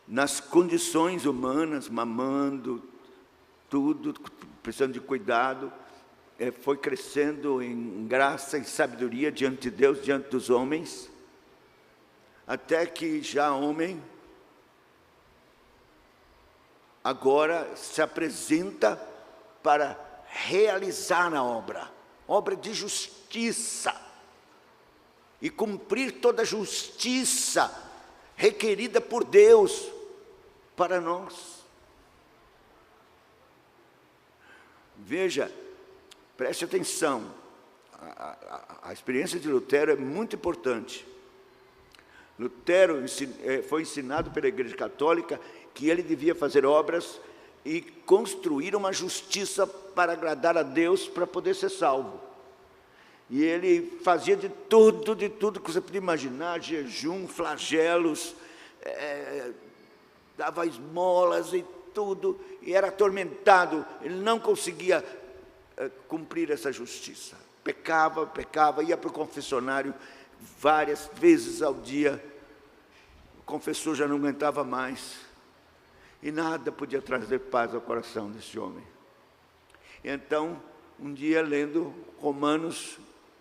nas condições humanas, mamando, tudo, precisando de cuidado, foi crescendo em graça e sabedoria diante de Deus, diante dos homens, até que já homem, agora se apresenta para realizar a obra de justiça, e cumprir toda a justiça requerida por Deus para nós. Veja, preste atenção, a experiência de Lutero é muito importante. Lutero foi ensinado pela Igreja Católica que ele devia fazer obras e construir uma justiça para agradar a Deus, para poder ser salvo. E ele fazia de tudo que você podia imaginar, jejum, flagelos, dava esmolas e tudo, e era atormentado, ele não conseguia cumprir essa justiça. Pecava, ia para o confessionário várias vezes ao dia, o confessor já não aguentava mais, e nada podia trazer paz ao coração desse homem. Então, um dia, lendo Romanos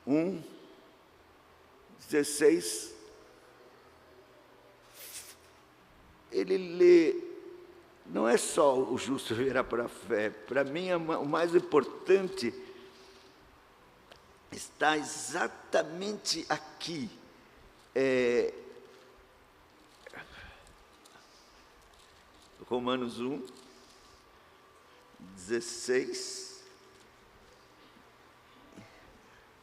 1:16, ele lê: não é só o justo viverá pela fé. Para mim, o mais importante está exatamente aqui. Romanos 1:16.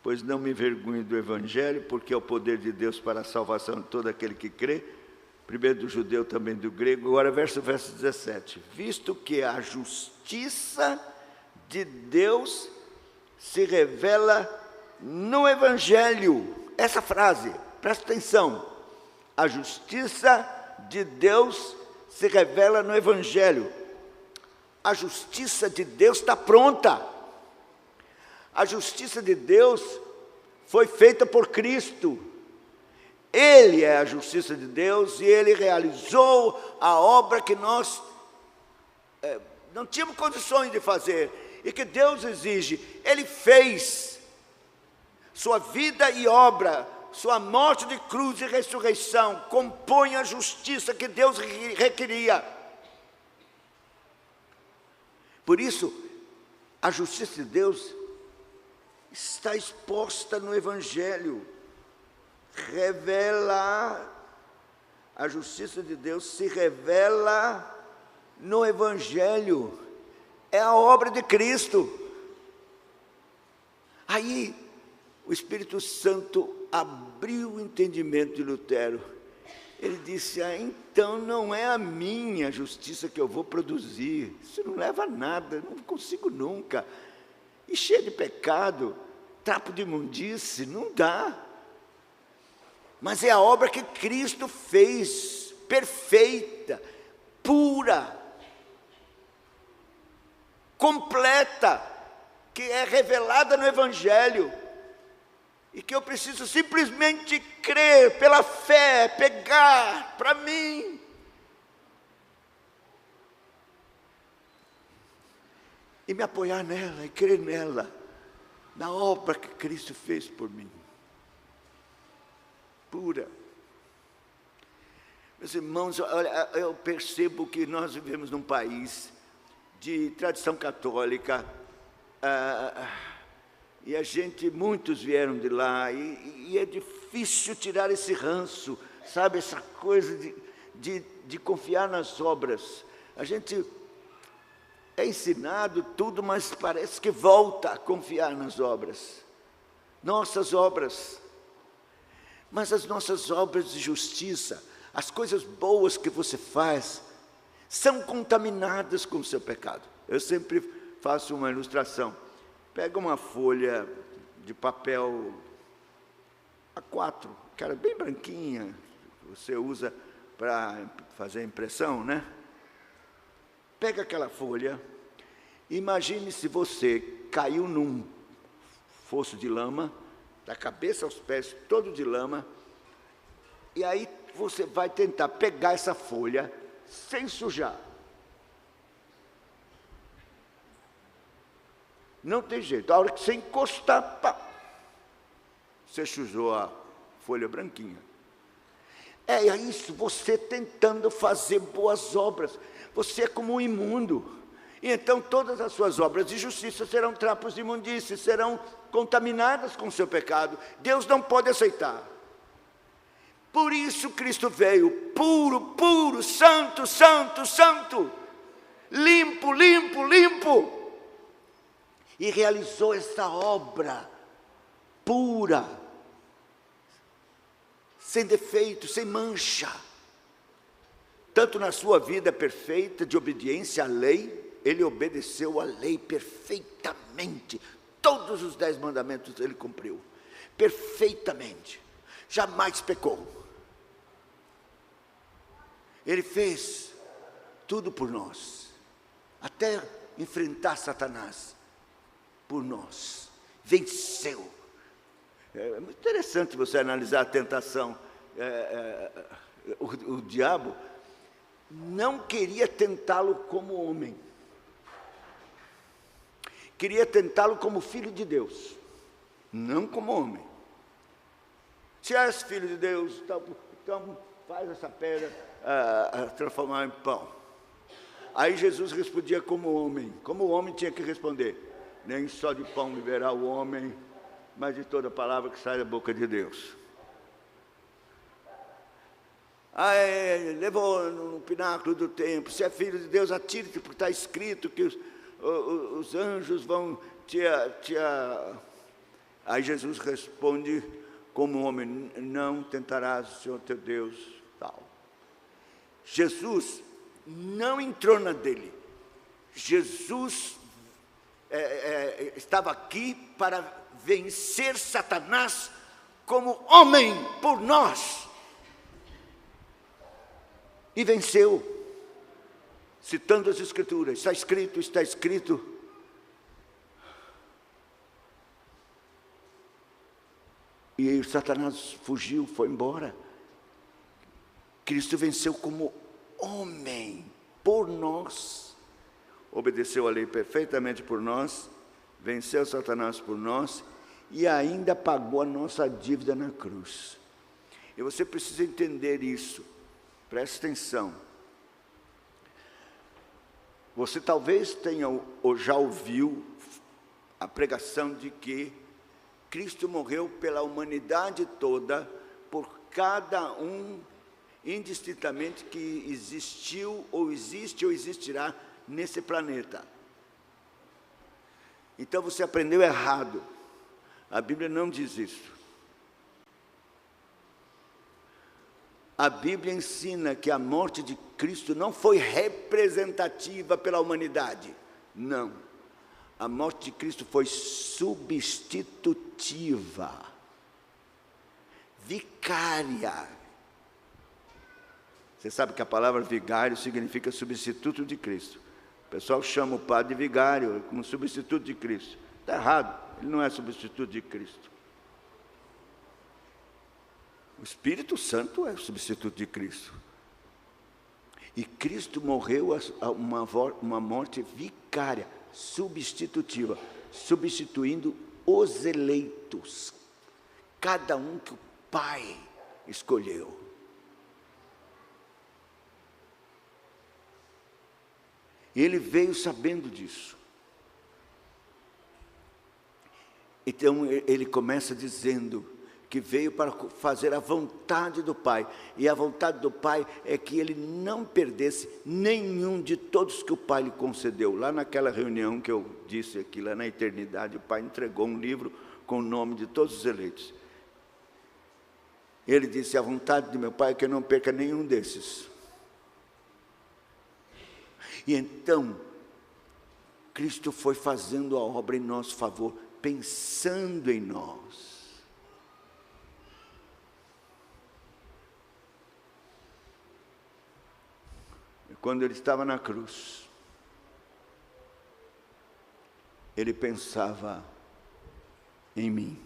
Pois não me envergonho do Evangelho, porque é o poder de Deus para a salvação de todo aquele que crê, primeiro do judeu, também do grego. Agora, verso 17. Visto que a justiça de Deus se revela no Evangelho. Essa frase, presta atenção. A justiça de Deus se revela no Evangelho. A justiça de Deus está pronta. A justiça de Deus foi feita por Cristo. Ele é a justiça de Deus e Ele realizou a obra que nós não tínhamos condições de fazer e que Deus exige. Ele fez. Sua vida e obra, sua morte de cruz e ressurreição compõem a justiça que Deus requeria. Por isso, a justiça de Deus está exposta no Evangelho. Revela, a justiça de Deus se revela no Evangelho. É a obra de Cristo. Aí, o Espírito Santo abriu o entendimento de Lutero. Ele disse, então não é a minha justiça que eu vou produzir, isso não leva a nada, não consigo nunca. E cheio de pecado, trapo de imundície, não dá. Mas é a obra que Cristo fez, perfeita, pura, completa, que é revelada no Evangelho, e que eu preciso simplesmente crer, pela fé, pegar para mim. E me apoiar nela, e crer nela, na obra que Cristo fez por mim. Pura. Meus irmãos, olha, eu percebo que nós vivemos num país de tradição católica, e muitos vieram de lá, e é difícil tirar esse ranço, sabe, essa coisa de confiar nas obras. A gente é ensinado tudo, mas parece que volta a confiar nas obras, nossas obras. Mas as nossas obras de justiça, as coisas boas que você faz, são contaminadas com o seu pecado. Eu sempre faço uma ilustração. Pega uma folha de papel A4, cara, bem branquinha, você usa para fazer impressão, né? Pega aquela folha, imagine se você caiu num fosso de lama, da cabeça aos pés, todo de lama, e aí você vai tentar pegar essa folha sem sujar. Não tem jeito, a hora que você encostar, pá, você sujou a folha branquinha. É isso, você tentando fazer boas obras, você é como um imundo, e então todas as suas obras de justiça serão trapos de imundície, serão contaminadas com o seu pecado. Deus não pode aceitar. Por isso Cristo veio, puro, puro, santo, santo, santo, limpo, limpo, limpo, e realizou essa obra pura, sem defeito, sem mancha. Tanto na sua vida perfeita de obediência à lei, ele obedeceu à lei perfeitamente. Todos os 10 mandamentos ele cumpriu, perfeitamente, jamais pecou. Ele fez tudo por nós, até enfrentar Satanás por nós, venceu. É muito interessante você analisar a tentação. O diabo não queria tentá-lo como homem, queria tentá-lo como filho de Deus, não como homem. Se és filho de Deus, então faz essa pedra transformar em pão. Aí Jesus respondia como o homem tinha que responder: nem só de pão viverá o homem, mas de toda palavra que sai da boca de Deus. Aí levou no pináculo do templo: se é filho de Deus, atire-te, porque está escrito que os anjos vão Aí Jesus responde como homem: não tentarás o Senhor teu Deus, tal. Jesus não entrou na dele. Jesus estava aqui para vencer Satanás como homem por nós. E venceu, citando as Escrituras: está escrito, está escrito. E Satanás fugiu, foi embora. Cristo venceu como homem por nós, obedeceu a lei perfeitamente por nós, venceu Satanás por nós e ainda pagou a nossa dívida na cruz. E você precisa entender isso, preste atenção. Você talvez tenha ou já ouviu a pregação de que Cristo morreu pela humanidade toda, por cada um, indistintamente, que existiu, ou existe, ou existirá nesse planeta. Então você aprendeu errado. A Bíblia não diz isso. A Bíblia ensina que a morte de Cristo não foi representativa pela humanidade. Não. A morte de Cristo foi substitutiva, vicária. Você sabe que a palavra vigário significa substituto de Cristo. O pessoal chama o padre de vigário, como substituto de Cristo. Está errado, ele não é substituto de Cristo. O Espírito Santo é o substituto de Cristo. E Cristo morreu uma morte vicária, substitutiva, substituindo os eleitos, cada um que o Pai escolheu. Ele veio sabendo disso. Então ele começa dizendo que veio para fazer a vontade do Pai. E a vontade do Pai é que ele não perdesse nenhum de todos que o Pai lhe concedeu. Lá naquela reunião que eu disse aqui, lá na eternidade, o Pai entregou um livro com o nome de todos os eleitos. Ele disse: a vontade de meu Pai é que eu não perca nenhum desses. E então, Cristo foi fazendo a obra em nosso favor, pensando em nós. Quando ele estava na cruz, ele pensava em mim.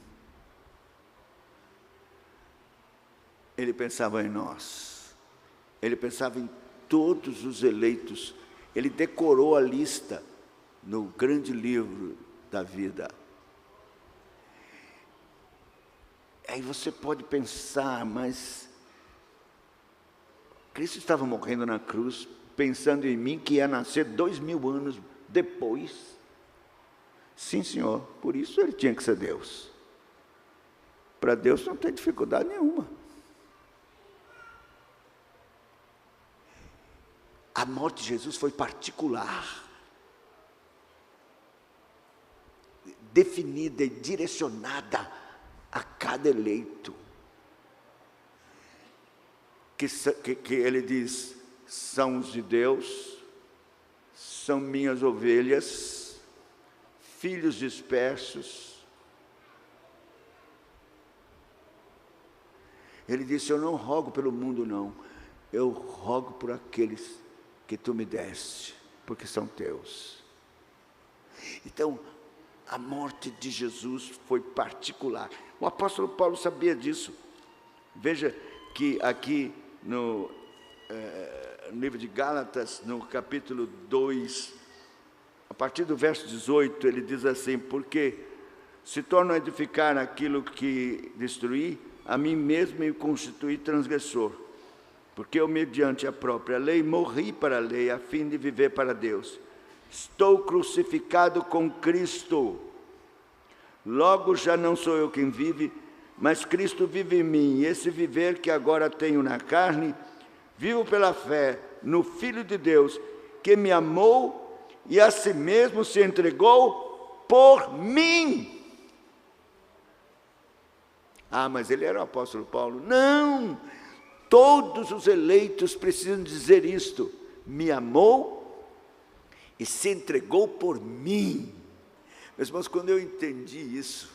Ele pensava em nós. Ele pensava em todos os eleitos. Ele decorou a lista no grande livro da vida. Aí você pode pensar, mas Cristo estava morrendo na cruz, pensando em mim, que ia nascer 2000 anos depois. Sim, Senhor, por isso ele tinha que ser Deus. Para Deus não tem dificuldade nenhuma. A morte de Jesus foi particular, definida e direcionada a cada eleito. Que ele diz: são os de Deus, são minhas ovelhas, filhos dispersos. Ele disse: eu não rogo pelo mundo, não, eu rogo por aqueles que tu me deste, porque são teus. Então, a morte de Jesus foi particular. O apóstolo Paulo sabia disso. Veja que aqui no livro de Gálatas, no capítulo 2, a partir do verso 18, ele diz assim: porque se torno a edificar aquilo que destruí, a mim mesmo me constituí transgressor, porque eu, mediante a própria lei, morri para a lei, a fim de viver para Deus. Estou crucificado com Cristo, logo já não sou eu quem vive, mas Cristo vive em mim. E esse viver que agora tenho na carne, vivo pela fé no Filho de Deus, que me amou e a si mesmo se entregou por mim. Ah, mas ele era o apóstolo Paulo? Não! Todos os eleitos precisam dizer isto: me amou e se entregou por mim. Meus irmãos, quando eu entendi isso,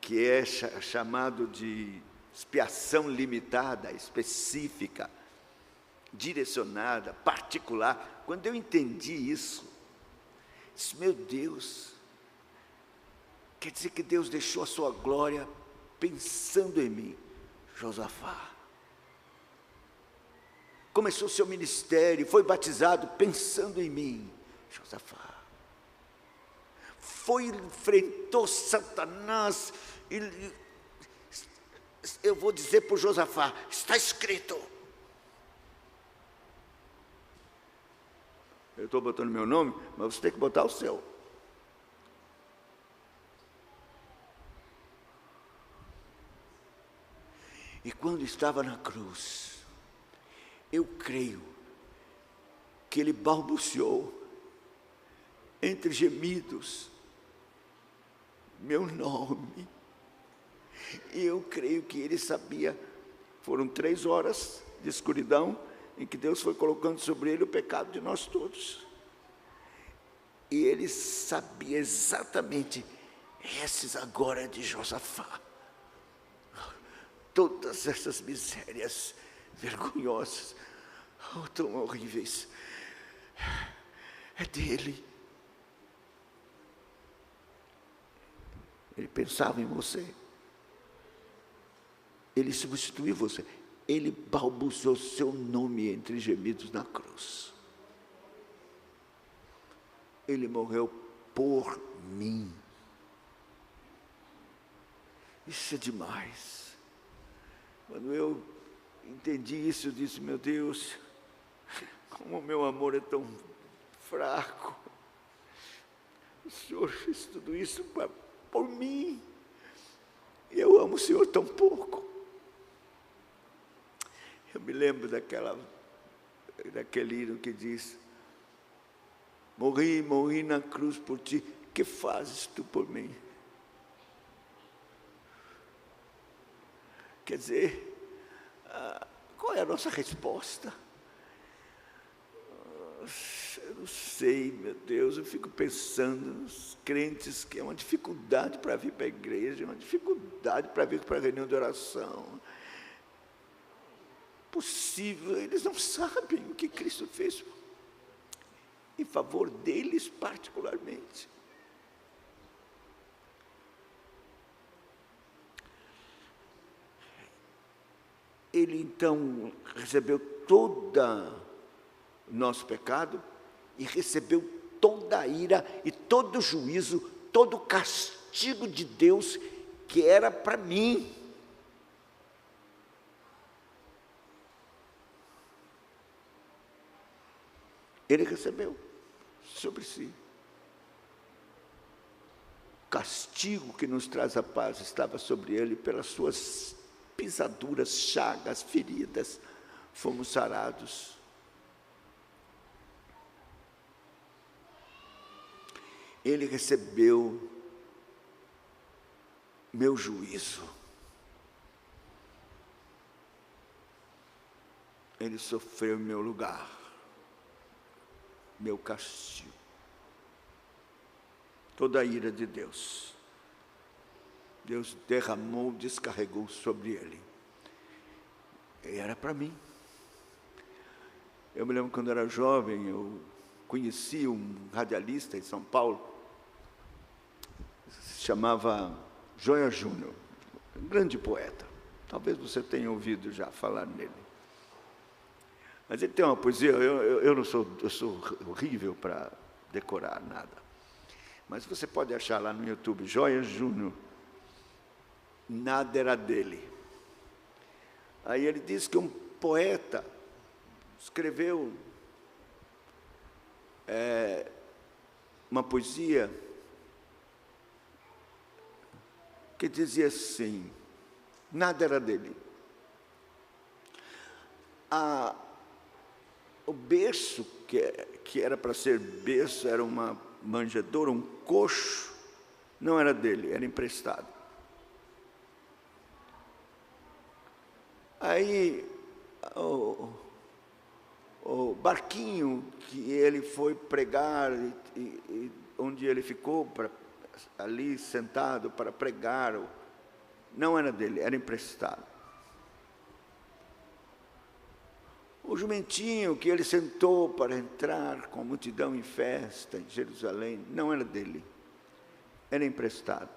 que é chamado de expiação limitada, específica, direcionada, particular, quando eu entendi isso, disse: meu Deus, quer dizer que Deus deixou a sua glória pensando em mim. Josafá começou seu ministério, foi batizado pensando em mim. Josafá enfrentou Satanás. Eu vou dizer para o Josafá: está escrito. Eu estou botando meu nome, mas você tem que botar o seu. E quando estava na cruz, eu creio que ele balbuciou entre gemidos: meu nome. E eu creio que ele sabia. Foram 3 horas de escuridão em que Deus foi colocando sobre ele o pecado de nós todos. E ele sabia exatamente, esses agora é de Josafá. Todas essas misérias vergonhosas, tão horríveis, é dele. Ele pensava em você. Ele substituiu você. Ele balbuciou seu nome entre gemidos na cruz. Ele morreu por mim. Isso é demais. Quando eu entendi isso, eu disse, meu Deus, como o meu amor é tão fraco. O Senhor fez tudo isso por mim. E eu amo o Senhor tão pouco. Eu me lembro daquele hino que diz, morri na cruz por ti, que fazes tu por mim? Quer dizer, qual é a nossa resposta? Eu não sei, meu Deus, eu fico pensando nos crentes que é uma dificuldade para vir para a igreja, uma dificuldade para vir para a reunião de oração. Possível, eles não sabem o que Cristo fez em favor deles particularmente. Ele então recebeu todo o nosso pecado e recebeu toda a ira e todo o juízo, todo o castigo de Deus que era para mim. Ele recebeu sobre si. O castigo que nos traz a paz estava sobre ele, pelas suas pisaduras, chagas, feridas, fomos sarados. Ele recebeu meu juízo. Ele sofreu em meu lugar, meu castigo. Toda a ira de Deus, Deus derramou, descarregou sobre ele. E era para mim. Eu me lembro quando eu era jovem, eu conheci um radialista em São Paulo, se chamava Joia Júnior, um grande poeta. Talvez você tenha ouvido já falar nele. Mas ele tem uma poesia, eu sou horrível para decorar nada. Mas você pode achar lá no YouTube, Joia Júnior, nada era dele. Aí ele diz que um poeta escreveu uma poesia que dizia assim, nada era dele. O berço, que era para ser berço, era uma manjedoura, um coxo, não era dele, era emprestado. Aí, o barquinho que ele foi pregar, onde ele ficou ali sentado para pregar, não era dele, era emprestado. O jumentinho que ele sentou para entrar com a multidão em festa em Jerusalém, não era dele, era emprestado.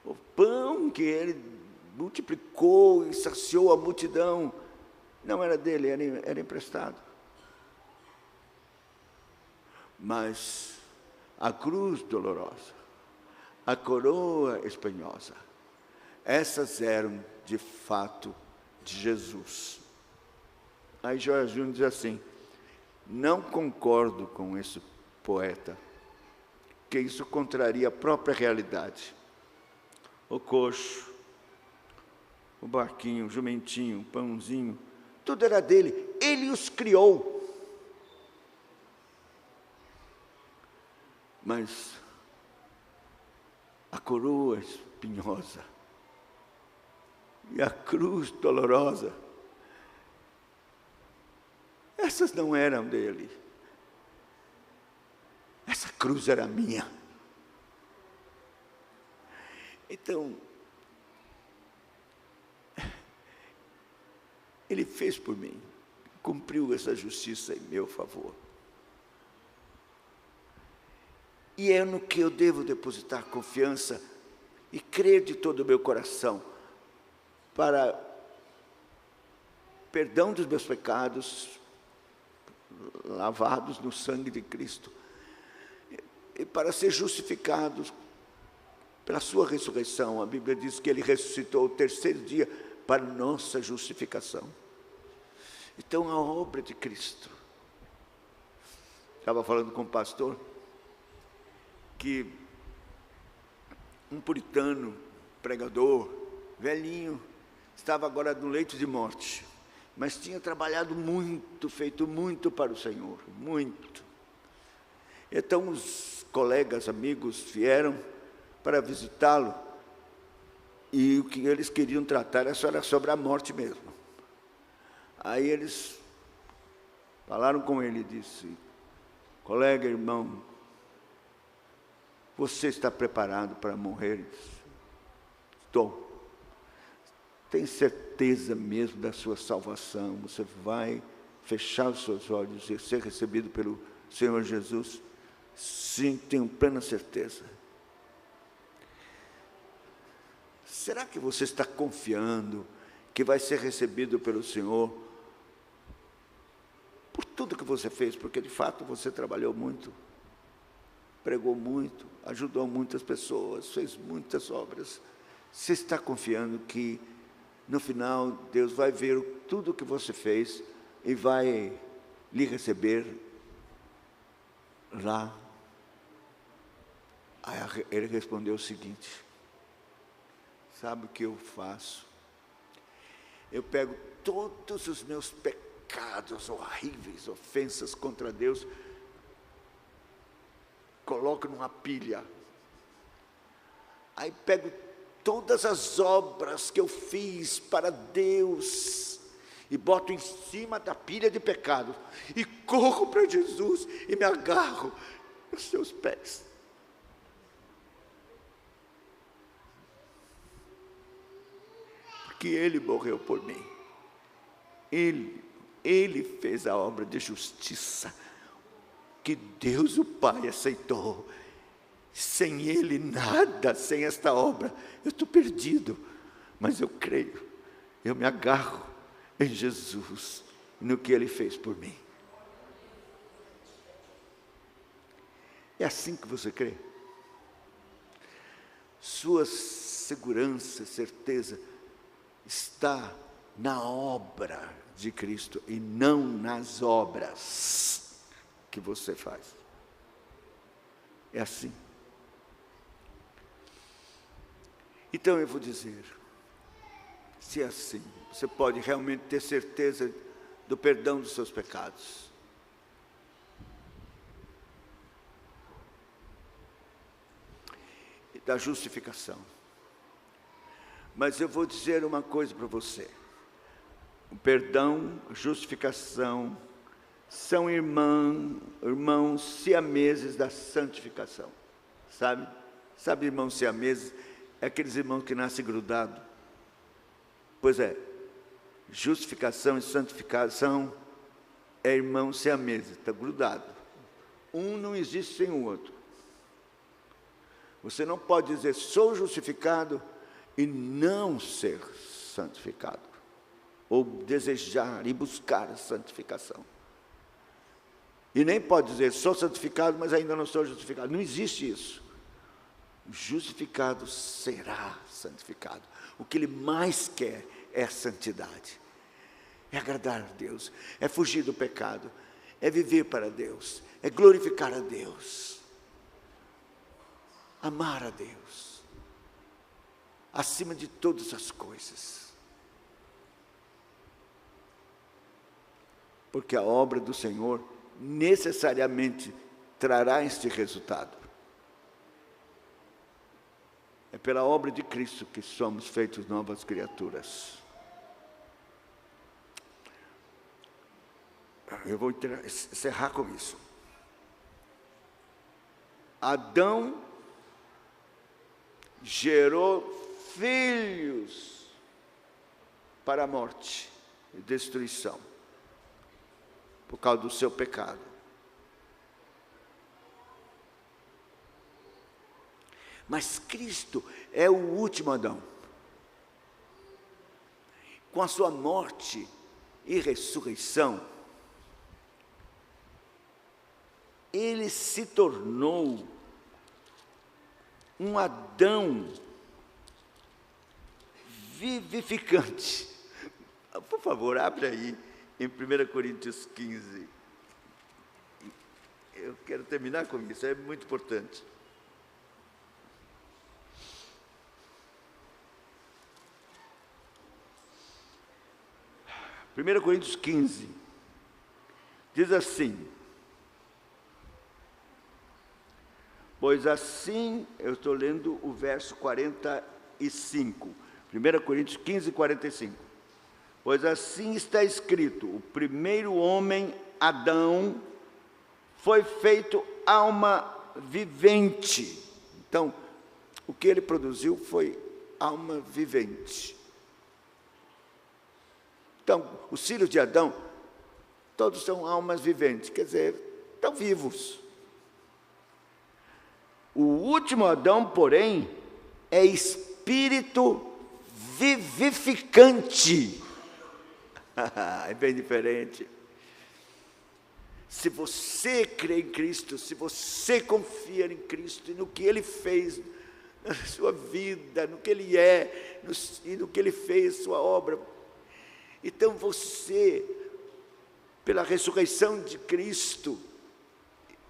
O pão que ele multiplicou e saciou a multidão, não era dele, era emprestado. Mas a cruz dolorosa, a coroa espinhosa, essas eram de fato de Jesus. Aí Joia Júnior diz assim, não concordo com esse poeta, que isso contraria a própria realidade. O coxo, o barquinho, o jumentinho, o pãozinho, tudo era dele, ele os criou. Mas a coroa espinhosa e a cruz dolorosa, essas não eram dele. Essa cruz era minha. Então, ele fez por mim, cumpriu essa justiça em meu favor. E é no que eu devo depositar confiança e crer de todo o meu coração para perdão dos meus pecados, lavados no sangue de Cristo, e para ser justificados pela sua ressurreição. A Bíblia diz que ele ressuscitou o terceiro dia para nossa justificação. Então, a obra de Cristo. Estava falando com o pastor que um puritano, pregador, velhinho, estava agora no leito de morte, mas tinha trabalhado muito, feito muito para o Senhor, muito. Então os colegas, amigos vieram para visitá-lo, e o que eles queriam tratar era sobre a morte mesmo. Aí eles falaram com ele e disse: colega, irmão, você está preparado para morrer? Estou. Tem certeza mesmo da sua salvação? Você vai fechar os seus olhos e ser recebido pelo Senhor Jesus? Sim, tenho plena certeza. Será que você está confiando que vai ser recebido pelo Senhor por tudo que você fez? Porque de fato você trabalhou muito, pregou muito, ajudou muitas pessoas, fez muitas obras. Você está confiando que no final Deus vai ver tudo o que você fez e vai lhe receber lá? Aí ele respondeu o seguinte: sabe o que eu faço? Eu pego todos os meus pecados horríveis, ofensas contra Deus, coloco numa pilha. Aí pego todas as obras que eu fiz para Deus e boto em cima da pilha de pecado e corro para Jesus e me agarro nos seus pés. Porque Ele morreu por mim. Ele fez a obra de justiça que Deus o Pai aceitou. Sem Ele nada, sem esta obra eu estou perdido, mas eu creio, eu me agarro em Jesus, no que Ele fez por mim. É assim que você crê? Sua segurança, certeza está na obra de Cristo e não nas obras que você faz. É assim. Então eu vou dizer, se é assim, você pode realmente ter certeza do perdão dos seus pecados. E da justificação. Mas eu vou dizer uma coisa para você. O perdão, a justificação, são irmãos siameses da santificação. Sabe? Sabe, irmãos siameses? É aqueles irmãos que nascem grudados. Pois é, justificação e santificação é irmão siameses, está grudado. Um não existe sem o outro. Você não pode dizer sou justificado e não ser santificado, ou desejar e buscar a santificação. E nem pode dizer sou santificado, mas ainda não sou justificado. Não existe isso. O justificado será santificado. O que ele mais quer é a santidade, é agradar a Deus, é fugir do pecado, é viver para Deus, é glorificar a Deus, amar a Deus, acima de todas as coisas. Porque a obra do Senhor necessariamente trará este resultado. pela obra de Cristo que somos feitos novas criaturas. Eu vou encerrar com isso. Adão gerou filhos para a morte e destruição, por causa do seu pecado. Mas Cristo é o último Adão. Com a sua morte e ressurreição, ele se tornou um Adão vivificante. Por favor, abre aí em 1 Coríntios 15. Eu quero terminar com isso, é muito importante. 1 Coríntios 15, diz assim: pois assim, eu estou lendo o verso 45, 1 Coríntios 15, 45. Pois assim está escrito: o primeiro homem, Adão, foi feito alma vivente. Então, o que ele produziu foi alma vivente. Então, os filhos de Adão, todos são almas viventes, quer dizer, estão vivos. O último Adão, porém, é espírito vivificante. É bem diferente. Se você crê em Cristo, se você confia em Cristo e no que Ele fez na sua vida, no que Ele é e no que Ele fez, sua obra, então você, pela ressurreição de Cristo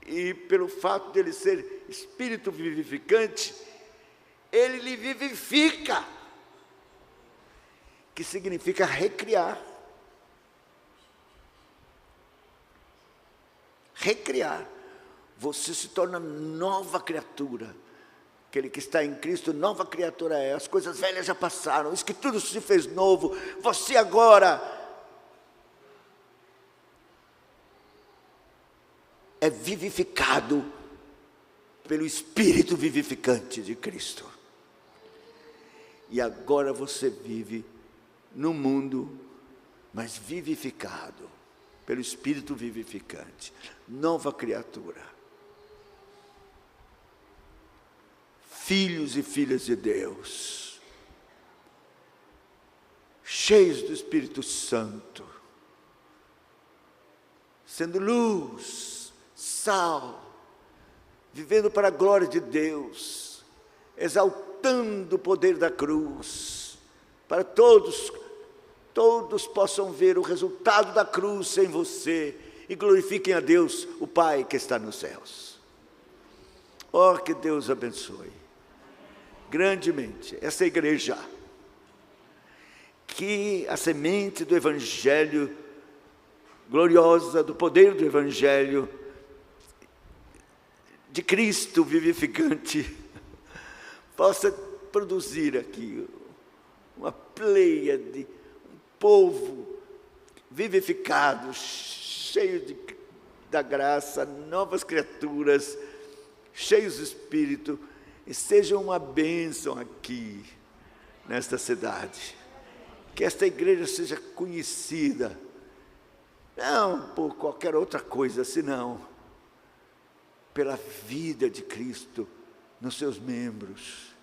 e pelo fato de Ele ser espírito vivificante, Ele lhe vivifica, que significa recriar. Recriar. Você se torna nova criatura. Aquele que está em Cristo, nova criatura é. As coisas velhas já passaram, isso que tudo se fez novo. Você agora é vivificado pelo Espírito vivificante de Cristo. E agora você vive no mundo, mas vivificado pelo Espírito vivificante. Nova criatura. Filhos e filhas de Deus, cheios do Espírito Santo, sendo luz, sal, vivendo para a glória de Deus, exaltando o poder da cruz, para todos possam ver o resultado da cruz em você e glorifiquem a Deus, o Pai que está nos céus. Oh, que Deus abençoe grandemente essa igreja, que a semente do Evangelho gloriosa, do poder do Evangelho de Cristo vivificante, possa produzir aqui uma pleiade, um povo vivificado, cheio da graça, novas criaturas, cheios do Espírito, e seja uma bênção aqui, nesta cidade. Que esta igreja seja conhecida, não por qualquer outra coisa, senão pela vida de Cristo nos seus membros.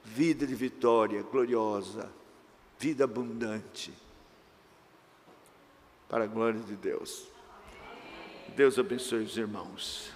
Vida de vitória gloriosa, vida abundante, para a glória de Deus. Deus abençoe os irmãos.